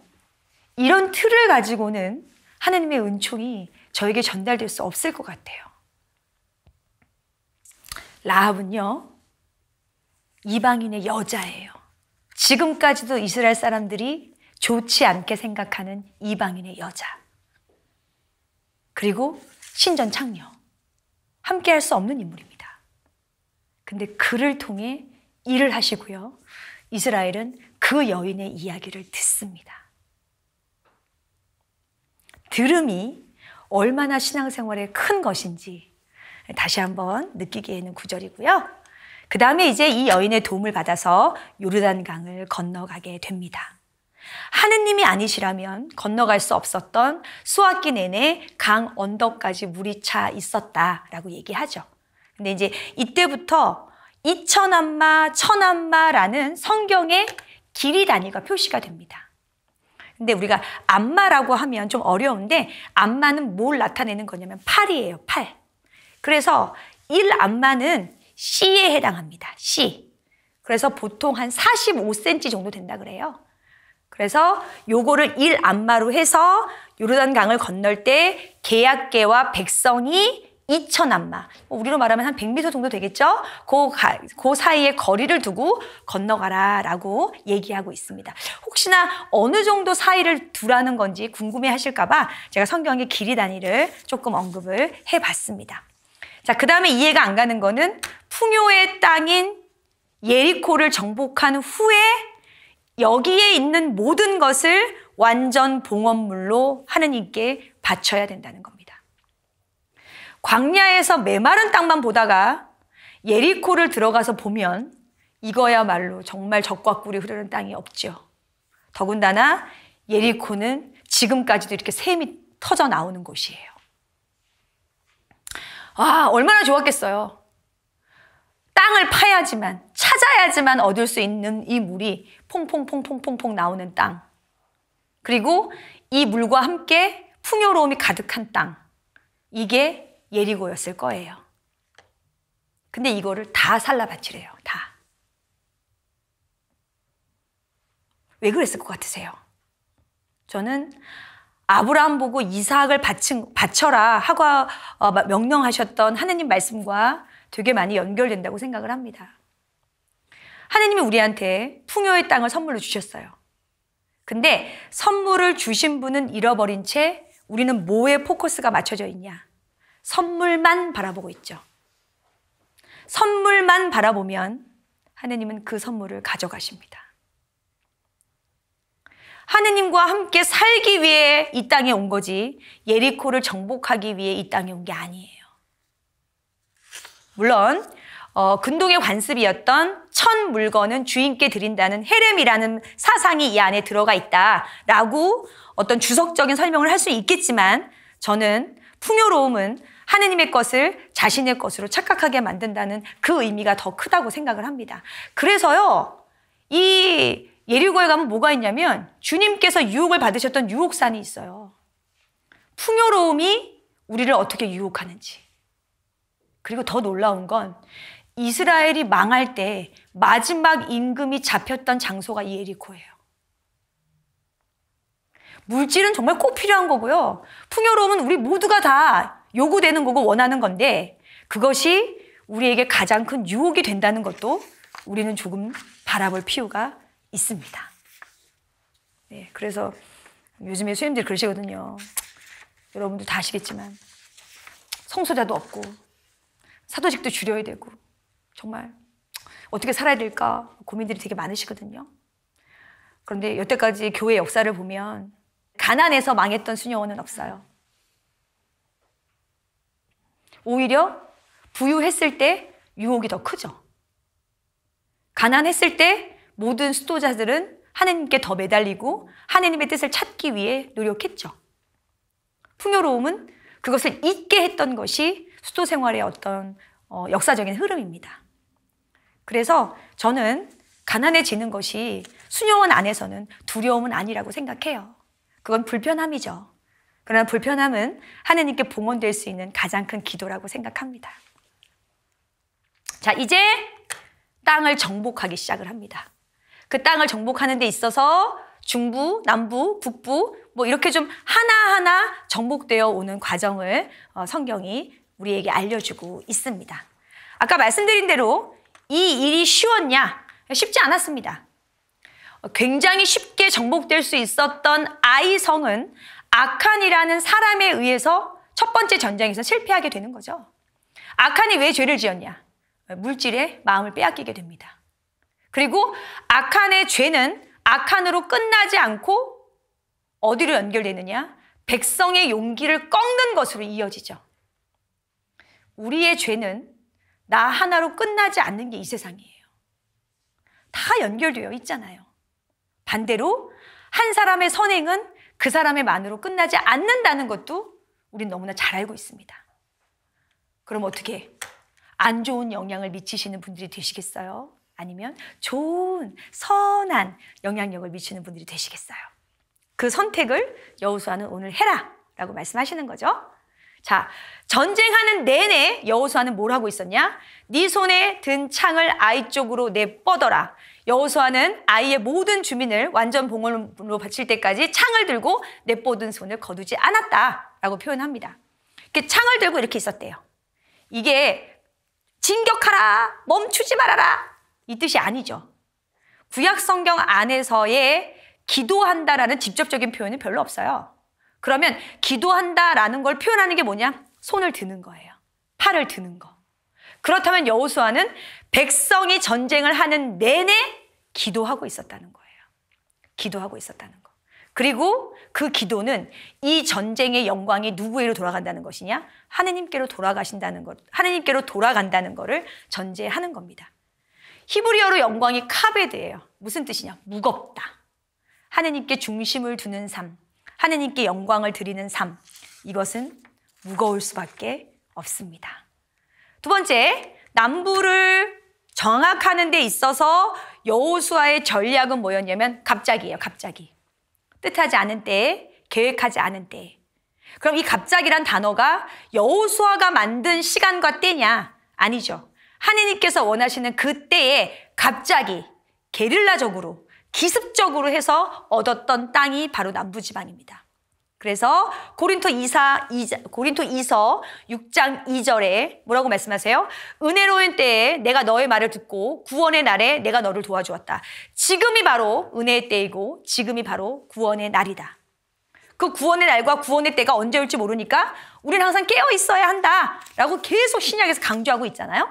S1: 이런 틀을 가지고는 하느님의 은총이 저에게 전달될 수 없을 것 같아요. 라합은요, 이방인의 여자예요. 지금까지도 이스라엘 사람들이 좋지 않게 생각하는 이방인의 여자. 그리고 신전 창녀. 함께 할 수 없는 인물입니다. 근데 그를 통해 일을 하시고요. 이스라엘은 그 여인의 이야기를 듣습니다. 들음이 얼마나 신앙생활에 큰 것인지 다시 한번 느끼게 하는 구절이고요. 그 다음에 이제 이 여인의 도움을 받아서 요르단강을 건너가게 됩니다. 하느님이 아니시라면 건너갈 수 없었던 수학기 내내 강 언덕까지 물이 차 있었다라고 얘기하죠. 근데 이제 이때부터 2000안마, 1000안마라는 성경의 길이 단위가 표시가 됩니다. 근데 우리가 안마라고 하면 좀 어려운데 안마는 뭘 나타내는 거냐면 팔이에요, 팔. 그래서 1안마는 C에 해당합니다. C. 그래서 보통 한 45cm 정도 된다 그래요. 그래서 요거를 1안마로 해서 요르단강을 건널 때 계약계와 백성이 2000안마, 우리로 말하면 한 100m 정도 되겠죠? 그 사이에 거리를 두고 건너가라 라고 얘기하고 있습니다. 혹시나 어느 정도 사이를 두라는 건지 궁금해 하실까 봐 제가 성경의 길이 단위를 조금 언급을 해봤습니다. 자, 그 다음에 이해가 안 가는 거는 풍요의 땅인 예리코를 정복한 후에 여기에 있는 모든 것을 완전 봉헌물로 하느님께 바쳐야 된다는 겁니다. 광야에서 메마른 땅만 보다가 예리코를 들어가서 보면 이거야말로 정말 젖과 꿀이 흐르는 땅이 없죠. 더군다나 예리코는 지금까지도 이렇게 샘이 터져 나오는 곳이에요. 아, 얼마나 좋았겠어요. 땅을 파야지만, 찾아야지만 얻을 수 있는 이 물이 퐁퐁퐁퐁퐁퐁 나오는 땅. 그리고 이 물과 함께 풍요로움이 가득한 땅. 이게 예리고였을 거예요. 근데 이거를 다 살라 바치래요. 다. 왜 그랬을 것 같으세요? 저는 아브라함 보고 이삭을 바쳐라 하고 명령하셨던 하느님 말씀과 되게 많이 연결된다고 생각을 합니다. 하느님이 우리한테 풍요의 땅을 선물로 주셨어요. 근데 선물을 주신 분은 잃어버린 채 우리는 뭐에 포커스가 맞춰져 있냐? 선물만 바라보고 있죠. 선물만 바라보면 하느님은 그 선물을 가져가십니다. 하느님과 함께 살기 위해 이 땅에 온 거지 예리코를 정복하기 위해 이 땅에 온 게 아니에요. 물론 근동의 관습이었던 첫 물건은 주인께 드린다는 헤렘이라는 사상이 이 안에 들어가 있다라고 어떤 주석적인 설명을 할 수 있겠지만 저는 풍요로움은 하느님의 것을 자신의 것으로 착각하게 만든다는 그 의미가 더 크다고 생각을 합니다. 그래서요, 이 예리고에 가면 뭐가 있냐면 주님께서 유혹을 받으셨던 유혹산이 있어요. 풍요로움이 우리를 어떻게 유혹하는지. 그리고 더 놀라운 건 이스라엘이 망할 때 마지막 임금이 잡혔던 장소가 이 예리고예요. 물질은 정말 꼭 필요한 거고요. 풍요로움은 우리 모두가 다 요구되는 거고 원하는 건데 그것이 우리에게 가장 큰 유혹이 된다는 것도 우리는 조금 바라볼 필요가 있습니다. 네, 그래서 요즘에 수님들이 그러시거든요. 여러분도 다 아시겠지만 성소자도 없고 사도직도 줄여야 되고 정말 어떻게 살아야 될까 고민들이 되게 많으시거든요. 그런데 여태까지 교회 역사를 보면 가난해서 망했던 수녀원은 없어요. 오히려 부유했을 때 유혹이 더 크죠. 가난했을 때 모든 수도자들은 하느님께 더 매달리고 하느님의 뜻을 찾기 위해 노력했죠. 풍요로움은 그것을 잊게 했던 것이 수도 생활의 어떤 역사적인 흐름입니다. 그래서 저는 가난해지는 것이 수녀원 안에서는 두려움은 아니라고 생각해요. 그건 불편함이죠. 그러나 불편함은 하느님께 봉헌될 수 있는 가장 큰 기도라고 생각합니다. 자, 이제 땅을 정복하기 시작을 합니다. 그 땅을 정복하는 데 있어서 중부, 남부, 북부 뭐 이렇게 좀 하나하나 정복되어 오는 과정을 성경이 우리에게 알려주고 있습니다. 아까 말씀드린 대로 이 일이 쉬웠냐? 쉽지 않았습니다. 굉장히 쉽게 정복될 수 있었던 아이 성은 아칸이라는 사람에 의해서 첫 번째 전쟁에서 실패하게 되는 거죠. 아칸이 왜 죄를 지었냐? 물질에 마음을 빼앗기게 됩니다. 그리고 아칸의 죄는 아칸으로 끝나지 않고 어디로 연결되느냐? 백성의 용기를 꺾는 것으로 이어지죠. 우리의 죄는 나 하나로 끝나지 않는 게 이 세상이에요. 다 연결되어 있잖아요. 반대로 한 사람의 선행은 그 사람의 만으로 끝나지 않는다는 것도 우린 너무나 잘 알고 있습니다. 그럼 어떻게 안 좋은 영향을 미치시는 분들이 되시겠어요? 아니면 좋은 선한 영향력을 미치는 분들이 되시겠어요? 그 선택을 여호수아는 오늘 해라 라고 말씀하시는 거죠. 자, 전쟁하는 내내 여호수아는 뭘 하고 있었냐? 네 손에 든 창을 아이 쪽으로 내뻗어라. 여호수아는 아이의 모든 주민을 완전 봉헌으로 바칠 때까지 창을 들고 내뻗은 손을 거두지 않았다라고 표현합니다. 이렇게 창을 들고 이렇게 있었대요. 이게 진격하라, 멈추지 말아라 이 뜻이 아니죠. 구약 성경 안에서의 기도한다라는 직접적인 표현은 별로 없어요. 그러면 기도한다라는 걸 표현하는 게 뭐냐? 손을 드는 거예요. 팔을 드는 거. 그렇다면 여호수아는 백성이 전쟁을 하는 내내 기도하고 있었다는 거예요. 기도하고 있었다는 거. 그리고 그 기도는 이 전쟁의 영광이 누구에게로 돌아간다는 것이냐? 하느님께로 돌아가신다는 것, 하느님께로 돌아간다는 것을 전제하는 겁니다. 히브리어로 영광이 카베드예요. 무슨 뜻이냐? 무겁다. 하느님께 중심을 두는 삶, 하느님께 영광을 드리는 삶, 이것은 무거울 수밖에 없습니다. 두 번째, 남부를 정확하는 데 있어서 여호수아의 전략은 뭐였냐면 갑자기예요. 갑자기. 뜻하지 않은 때에, 계획하지 않은 때에. 그럼 이 갑자기란 단어가 여호수아가 만든 시간과 때냐? 아니죠. 하느님께서 원하시는 그 때에 갑자기 게릴라적으로 기습적으로 해서 얻었던 땅이 바로 남부지방입니다. 그래서 고린토이서 6장 2절에 뭐라고 말씀하세요? 은혜로운 때에 내가 너의 말을 듣고 구원의 날에 내가 너를 도와주었다. 지금이 바로 은혜의 때이고 지금이 바로 구원의 날이다. 그 구원의 날과 구원의 때가 언제 올지 모르니까 우리는 항상 깨어 있어야 한다라고 계속 신약에서 강조하고 있잖아요.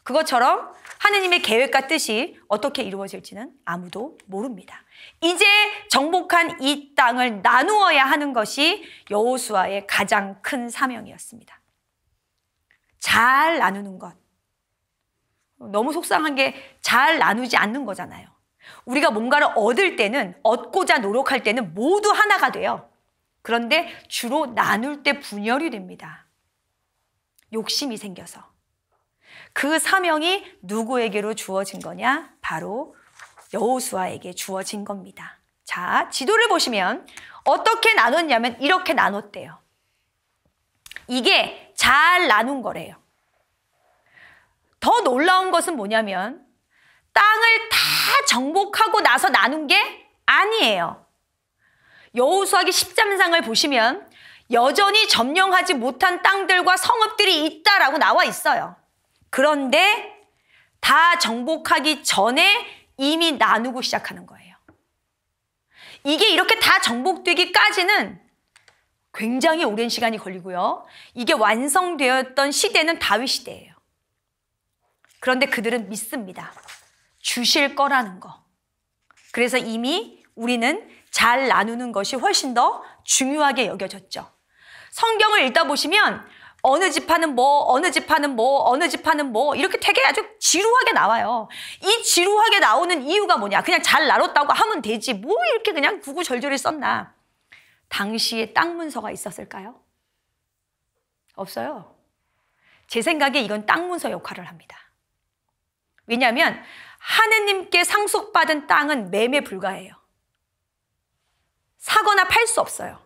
S1: 그것처럼 하느님의 계획과 뜻이 어떻게 이루어질지는 아무도 모릅니다. 이제 정복한 이 땅을 나누어야 하는 것이 여호수아의 가장 큰 사명이었습니다. 잘 나누는 것. 너무 속상한 게 잘 나누지 않는 거잖아요. 우리가 뭔가를 얻을 때는, 얻고자 노력할 때는 모두 하나가 돼요. 그런데 주로 나눌 때 분열이 됩니다. 욕심이 생겨서. 그 사명이 누구에게로 주어진 거냐? 바로 여호수아에게 주어진 겁니다. 자, 지도를 보시면 어떻게 나눴냐면 이렇게 나눴대요. 이게 잘 나눈 거래요. 더 놀라운 것은 뭐냐면 땅을 다 정복하고 나서 나눈 게 아니에요. 여호수아기 10장을 보시면 여전히 점령하지 못한 땅들과 성읍들이 있다라고 나와 있어요. 그런데 다 정복하기 전에 이미 나누고 시작하는 거예요. 이게 이렇게 다 정복되기까지는 굉장히 오랜 시간이 걸리고요. 이게 완성되었던 시대는 다윗 시대예요. 그런데 그들은 믿습니다. 주실 거라는 거. 그래서 이미 우리는 잘 나누는 것이 훨씬 더 중요하게 여겨졌죠. 성경을 읽다 보시면 어느 지파는 뭐, 어느 지파는 뭐, 어느 지파는 뭐 이렇게 되게 아주 지루하게 나와요. 이 지루하게 나오는 이유가 뭐냐? 그냥 잘 나눴다고 하면 되지. 뭐 이렇게 그냥 구구절절히 썼나? 당시에 땅 문서가 있었을까요? 없어요. 제 생각에 이건 땅 문서 역할을 합니다. 왜냐하면 하느님께 상속받은 땅은 매매 불가해요. 사거나 팔 수 없어요.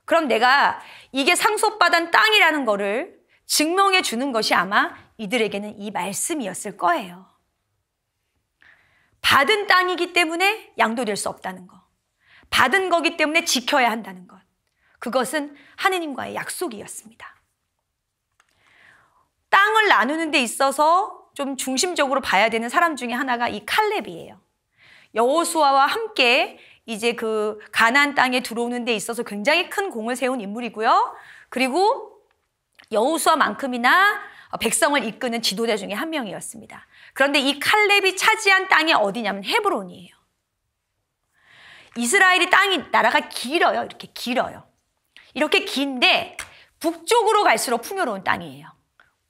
S1: 그럼 내가 이게 상속받은 땅이라는 거를 증명해 주는 것이 아마 이들에게는 이 말씀이었을 거예요. 받은 땅이기 때문에 양도될 수 없다는 거. 받은 거기 때문에 지켜야 한다는 것. 그것은 하느님과의 약속이었습니다. 땅을 나누는 데 있어서 좀 중심적으로 봐야 되는 사람 중에 하나가 이 칼렙이에요. 여호수아와 함께 이제 그 가나안 땅에 들어오는 데 있어서 굉장히 큰 공을 세운 인물이고요. 그리고 여호수아만큼이나 백성을 이끄는 지도자 중에 한 명이었습니다. 그런데 이 칼렙이 차지한 땅이 어디냐면 헤브론이에요. 이스라엘이 땅이 나라가 길어요. 이렇게 길어요. 이렇게 긴데 북쪽으로 갈수록 풍요로운 땅이에요.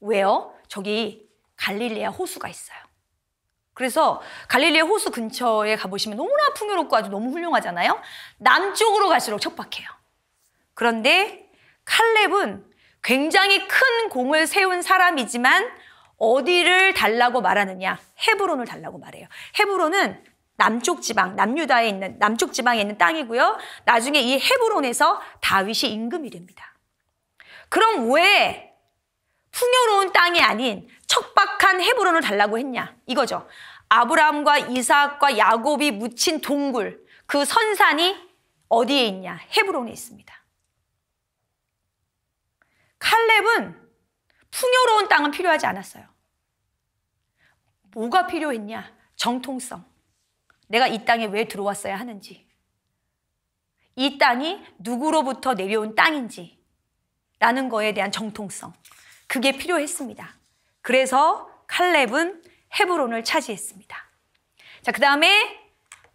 S1: 왜요? 저기 갈릴레아 호수가 있어요. 그래서 갈릴레아 호수 근처에 가보시면 너무나 풍요롭고 아주 너무 훌륭하잖아요. 남쪽으로 갈수록 척박해요. 그런데 칼렙은 굉장히 큰 공을 세운 사람이지만 어디를 달라고 말하느냐? 헤브론을 달라고 말해요. 헤브론은 남쪽 지방, 남유다에 있는 남쪽 지방에 있는 땅이고요. 나중에 이 헤브론에서 다윗이 임금이 됩니다. 그럼 왜 풍요로운 땅이 아닌 척박한 헤브론을 달라고 했냐? 이거죠. 아브라함과 이삭과 야곱이 묻힌 동굴, 그 선산이 어디에 있냐? 헤브론에 있습니다. 칼렙은 풍요로운 땅은 필요하지 않았어요. 뭐가 필요했냐? 정통성. 내가 이 땅에 왜 들어왔어야 하는지, 이 땅이 누구로부터 내려온 땅인지 라는 거에 대한 정통성, 그게 필요했습니다. 그래서 칼렙은 헤브론을 차지했습니다. 자, 그 다음에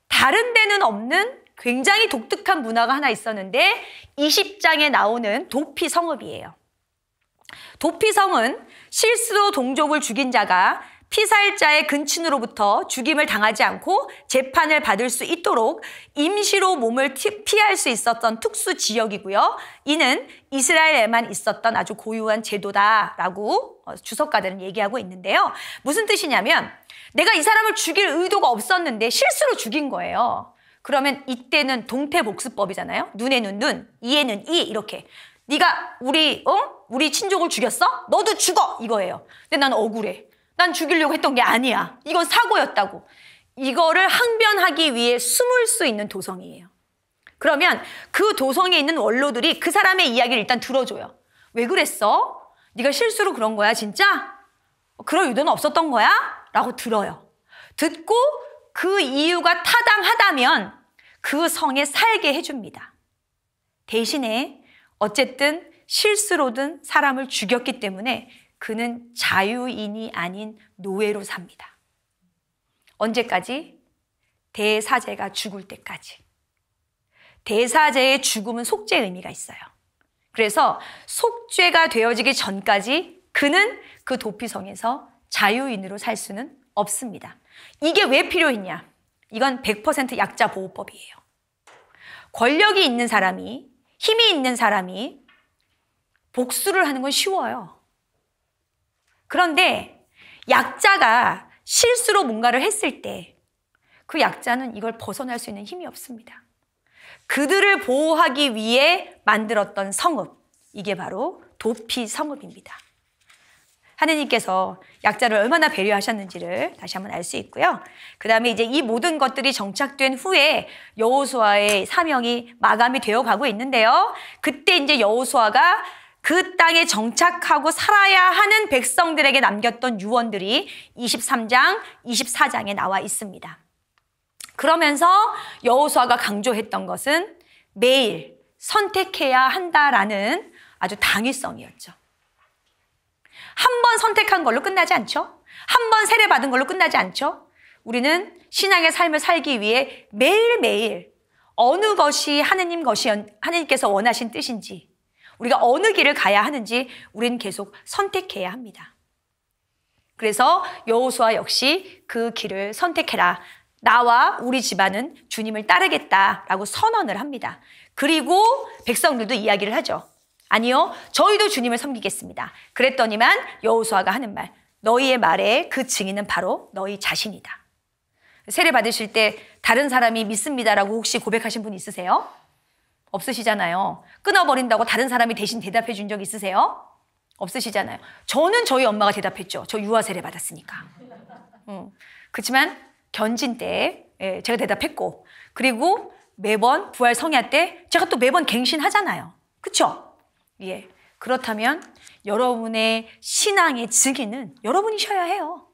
S1: 다른 데는 없는 굉장히 독특한 문화가 하나 있었는데 20장에 나오는 도피 성읍이에요. 도피 성은 실수로 동족을 죽인 자가 피살자의 근친으로부터 죽임을 당하지 않고 재판을 받을 수 있도록 임시로 몸을 피할 수 있었던 특수 지역이고요. 이는 이스라엘에만 있었던 아주 고유한 제도다라고 주석가들은 얘기하고 있는데요. 무슨 뜻이냐면 내가 이 사람을 죽일 의도가 없었는데 실수로 죽인 거예요. 그러면 이때는 동태복수법이잖아요. 눈에는 눈, 이에는 이 이렇게. 네가 우리 친족을 죽였어? 너도 죽어! 이거예요. 근데 난 억울해. 난 죽이려고 했던 게 아니야. 이건 사고였다고. 이거를 항변하기 위해 숨을 수 있는 도성이에요. 그러면 그 도성에 있는 원로들이 그 사람의 이야기를 일단 들어줘요. 왜 그랬어? 네가 실수로 그런 거야 진짜? 그럴 의도는 없었던 거야? 라고 들어요. 듣고 그 이유가 타당하다면 그 성에 살게 해줍니다. 대신에 어쨌든 실수로든 사람을 죽였기 때문에 그는 자유인이 아닌 노예로 삽니다. 언제까지? 대사제가 죽을 때까지. 대사제의 죽음은 속죄의 의미가 있어요. 그래서 속죄가 되어지기 전까지 그는 그 도피성에서 자유인으로 살 수는 없습니다. 이게 왜 필요했냐? 이건 100% 약자 보호법이에요. 권력이 있는 사람이, 힘이 있는 사람이 복수를 하는 건 쉬워요. 그런데 약자가 실수로 뭔가를 했을 때 그 약자는 이걸 벗어날 수 있는 힘이 없습니다. 그들을 보호하기 위해 만들었던 성읍, 이게 바로 도피 성읍입니다. 하느님께서 약자를 얼마나 배려하셨는지를 다시 한번 알 수 있고요. 그 다음에 이제 이 모든 것들이 정착된 후에 여호수아의 사명이 마감이 되어 가고 있는데요. 그때 이제 여호수아가 그 땅에 정착하고 살아야 하는 백성들에게 남겼던 유언들이 23장, 24장에 나와 있습니다. 그러면서 여호수아가 강조했던 것은 매일 선택해야 한다라는 아주 당위성이었죠. 한 번 선택한 걸로 끝나지 않죠? 한 번 세례받은 걸로 끝나지 않죠? 우리는 신앙의 삶을 살기 위해 매일매일 어느 것이 하느님께서 원하신 뜻인지, 우리가 어느 길을 가야 하는지 우리는 계속 선택해야 합니다. 그래서 여호수아 역시 그 길을 선택해라. 나와 우리 집안은 주님을 따르겠다라고 선언을 합니다. 그리고 백성들도 이야기를 하죠. 아니요, 저희도 주님을 섬기겠습니다. 그랬더니만 여호수아가 하는 말, 너희의 말에 그 증인은 바로 너희 자신이다. 세례 받으실 때 다른 사람이 믿습니다라고 혹시 고백하신 분 있으세요? 없으시잖아요. 끊어버린다고 다른 사람이 대신 대답해 준 적 있으세요? 없으시잖아요. 저는 저희 엄마가 대답했죠. 저 유아 세례 받았으니까. 그렇지만 견진 때 제가 대답했고, 그리고 매번 부활 성야 때 제가 또 매번 갱신하잖아요. 그렇죠? 예. 그렇다면 여러분의 신앙의 증인은 여러분이셔야 해요.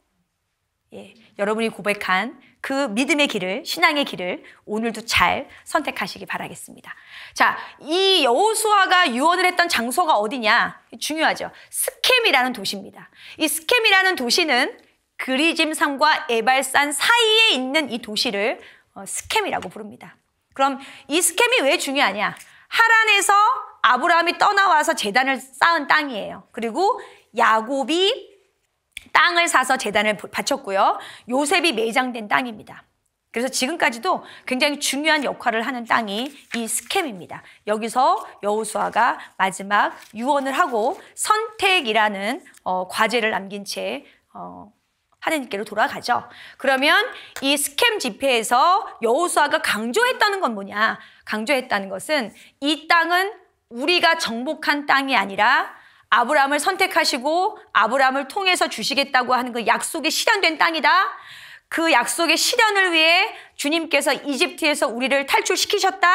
S1: 예. 여러분이 고백한 그 믿음의 길을, 신앙의 길을 오늘도 잘 선택하시기 바라겠습니다. 자, 이 여호수아가 유언을 했던 장소가 어디냐? 중요하죠. 스켐이라는 도시입니다. 이 스켐이라는 도시는 그리짐산과 에발산 사이에 있는 이 도시를 스켐이라고 부릅니다. 그럼 이 스켐이 왜 중요하냐? 하란에서 아브라함이 떠나와서 제단을 쌓은 땅이에요. 그리고 야곱이 땅을 사서 제단을 바쳤고요. 요셉이 매장된 땅입니다. 그래서 지금까지도 굉장히 중요한 역할을 하는 땅이 이 스켐입니다. 여기서 여호수아가 마지막 유언을 하고 선택이라는 과제를 남긴 채 하느님께로 돌아가죠. 그러면 이 스켐 집회에서 여호수아가 강조했다는 건 뭐냐? 강조했다는 것은 이 땅은 우리가 정복한 땅이 아니라 아브라함을 선택하시고 아브라함을 통해서 주시겠다고 하는 그 약속이 실현된 땅이다. 그 약속의 실현을 위해 주님께서 이집트에서 우리를 탈출시키셨다.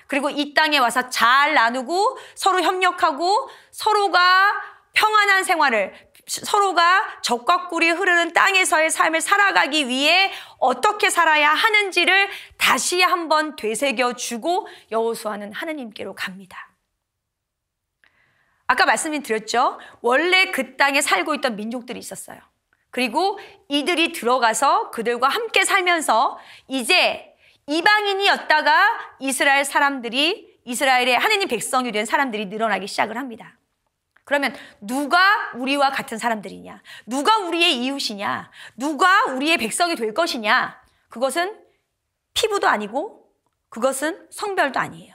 S1: 그리고 이 땅에 와서 잘 나누고 서로 협력하고 서로가 평안한 생활을, 서로가 적과 꿀이 흐르는 땅에서의 삶을 살아가기 위해 어떻게 살아야 하는지를 다시 한번 되새겨주고 여호수아는 하느님께로 갑니다. 아까 말씀드렸죠. 원래 그 땅에 살고 있던 민족들이 있었어요. 그리고 이들이 들어가서 그들과 함께 살면서 이제 이방인이었다가 이스라엘의 하느님 백성이 된 사람들이 늘어나기 시작을 합니다. 그러면 누가 우리와 같은 사람들이냐? 누가 우리의 이웃이냐? 누가 우리의 백성이 될 것이냐? 그것은 피부도 아니고 그것은 성별도 아니에요.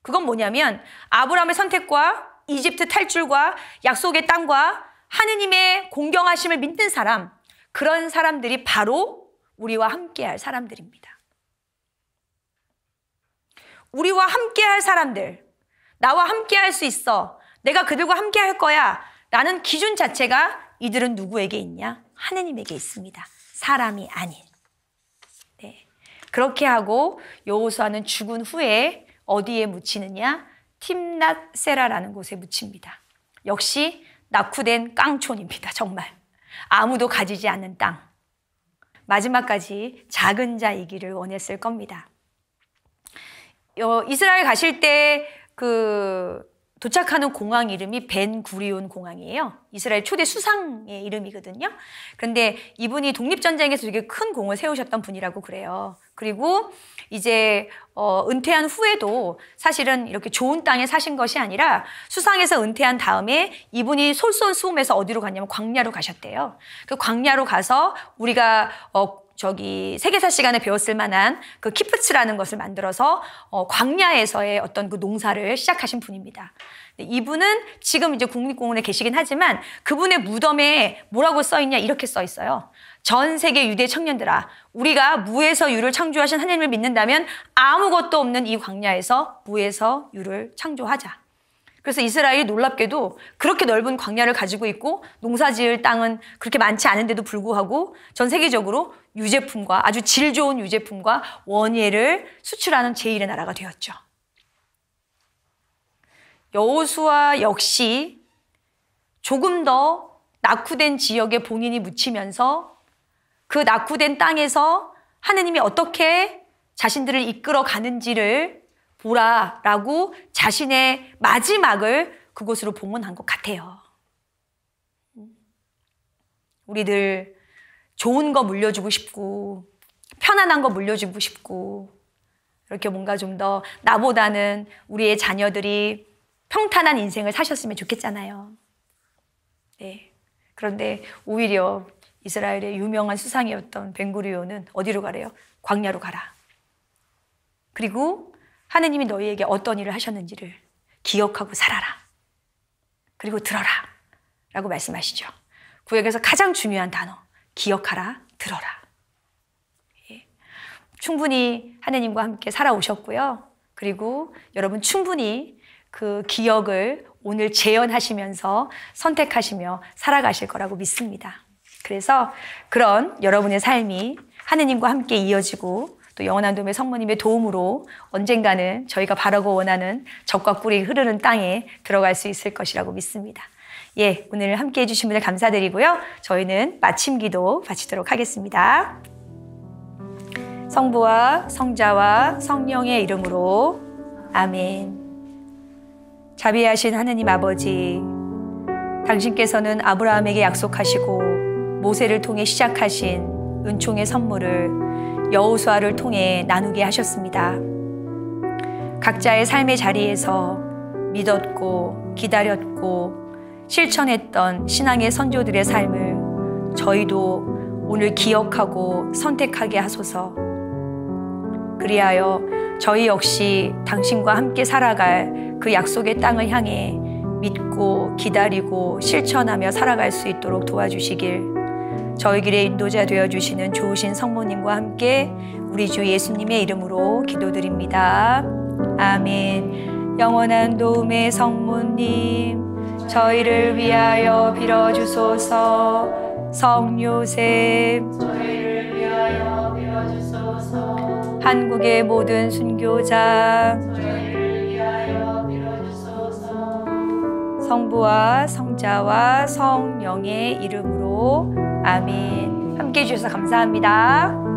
S1: 그건 뭐냐면 아브라함의 선택과 이집트 탈출과 약속의 땅과 하느님의 공경하심을 믿는 사람, 그런 사람들이 바로 우리와 함께할 사람들입니다. 우리와 함께할 사람들, 나와 함께할 수 있어, 내가 그들과 함께할 거야 라는 기준 자체가 이들은 누구에게 있냐? 하느님에게 있습니다. 사람이 아닌. 네. 그렇게 하고 여호수아는 죽은 후에 어디에 묻히느냐? 팀낫 세라라는 곳에 묻힙니다. 역시 낙후된 깡촌입니다. 정말 아무도 가지지 않는 땅. 마지막까지 작은 자이기를 원했을 겁니다. 이스라엘 가실 때 도착하는 공항 이름이 벤구리온 공항이에요. 이스라엘 초대 수상의 이름이거든요. 그런데 이분이 독립전쟁에서 되게 큰 공을 세우셨던 분이라고 그래요. 그리고 이제 은퇴한 후에도 사실은 이렇게 좋은 땅에 사신 것이 아니라 수상에서 은퇴한 다음에 이분이 솔선수범해서 어디로 갔냐면 광야로 가셨대요. 그 광야로 가서 우리가 세계사 시간에 배웠을 만한 그 키프츠라는 것을 만들어서 광야에서의 어떤 그 농사를 시작하신 분입니다. 이분은 지금 이제 국립공원에 계시긴 하지만 그분의 무덤에 뭐라고 써 있냐? 이렇게 써 있어요. 전 세계 유대 청년들아, 우리가 무에서 유를 창조하신 하나님을 믿는다면 아무것도 없는 이 광야에서 무에서 유를 창조하자. 그래서 이스라엘이 놀랍게도 그렇게 넓은 광야를 가지고 있고 농사 지을 땅은 그렇게 많지 않은데도 불구하고 전 세계적으로 유제품과 아주 질 좋은 유제품과 원예를 수출하는 제1의 나라가 되었죠. 여호수아 역시 조금 더 낙후된 지역에 본인이 묻히면서 그 낙후된 땅에서 하느님이 어떻게 자신들을 이끌어 가는지를 보라라고 자신의 마지막을 그곳으로 봉헌한 것 같아요. 우리들 좋은 거 물려주고 싶고 편안한 거 물려주고 싶고 이렇게 뭔가 좀 더 나보다는 우리의 자녀들이 평탄한 인생을 사셨으면 좋겠잖아요. 네. 그런데 오히려 이스라엘의 유명한 수상이었던 벤구리온은 어디로 가래요? 광야로 가라. 그리고 하느님이 너희에게 어떤 일을 하셨는지를 기억하고 살아라. 그리고 들어라. 라고 말씀하시죠. 구약에서 가장 중요한 단어, 기억하라, 들어라. 예. 충분히 하느님과 함께 살아오셨고요. 그리고 여러분 충분히 그 기억을 오늘 재현하시면서 선택하시며 살아가실 거라고 믿습니다. 그래서 그런 여러분의 삶이 하느님과 함께 이어지고 또 영원한 도움의 성모님의 도움으로 언젠가는 저희가 바라고 원하는 젖과 꿀이 흐르는 땅에 들어갈 수 있을 것이라고 믿습니다. 예, 오늘 함께 해주신 분들 감사드리고요. 저희는 마침 기도 바치도록 하겠습니다. 성부와 성자와 성령의 이름으로 아멘. 자비하신 하느님 아버지, 당신께서는 아브라함에게 약속하시고 모세를 통해 시작하신 은총의 선물을 여호수아를 통해 나누게 하셨습니다. 각자의 삶의 자리에서 믿었고 기다렸고 실천했던 신앙의 선조들의 삶을 저희도 오늘 기억하고 선택하게 하소서. 그리하여 저희 역시 당신과 함께 살아갈 그 약속의 땅을 향해 믿고 기다리고 실천하며 살아갈 수 있도록 도와주시길 저희 길의 인도자 되어주시는 좋으신 성모님과 함께 우리 주 예수님의 이름으로 기도드립니다. 아멘. 영원한 도움의 성모님, 저희를 위하여 빌어주소서. 성요셉, 저희를 위하여 빌어주소서. 한국의 모든 순교자, 저희를 위하여 빌어주소서. 성부와 성자와 성령의 이름으로 아멘. 함께해 주셔서 감사합니다.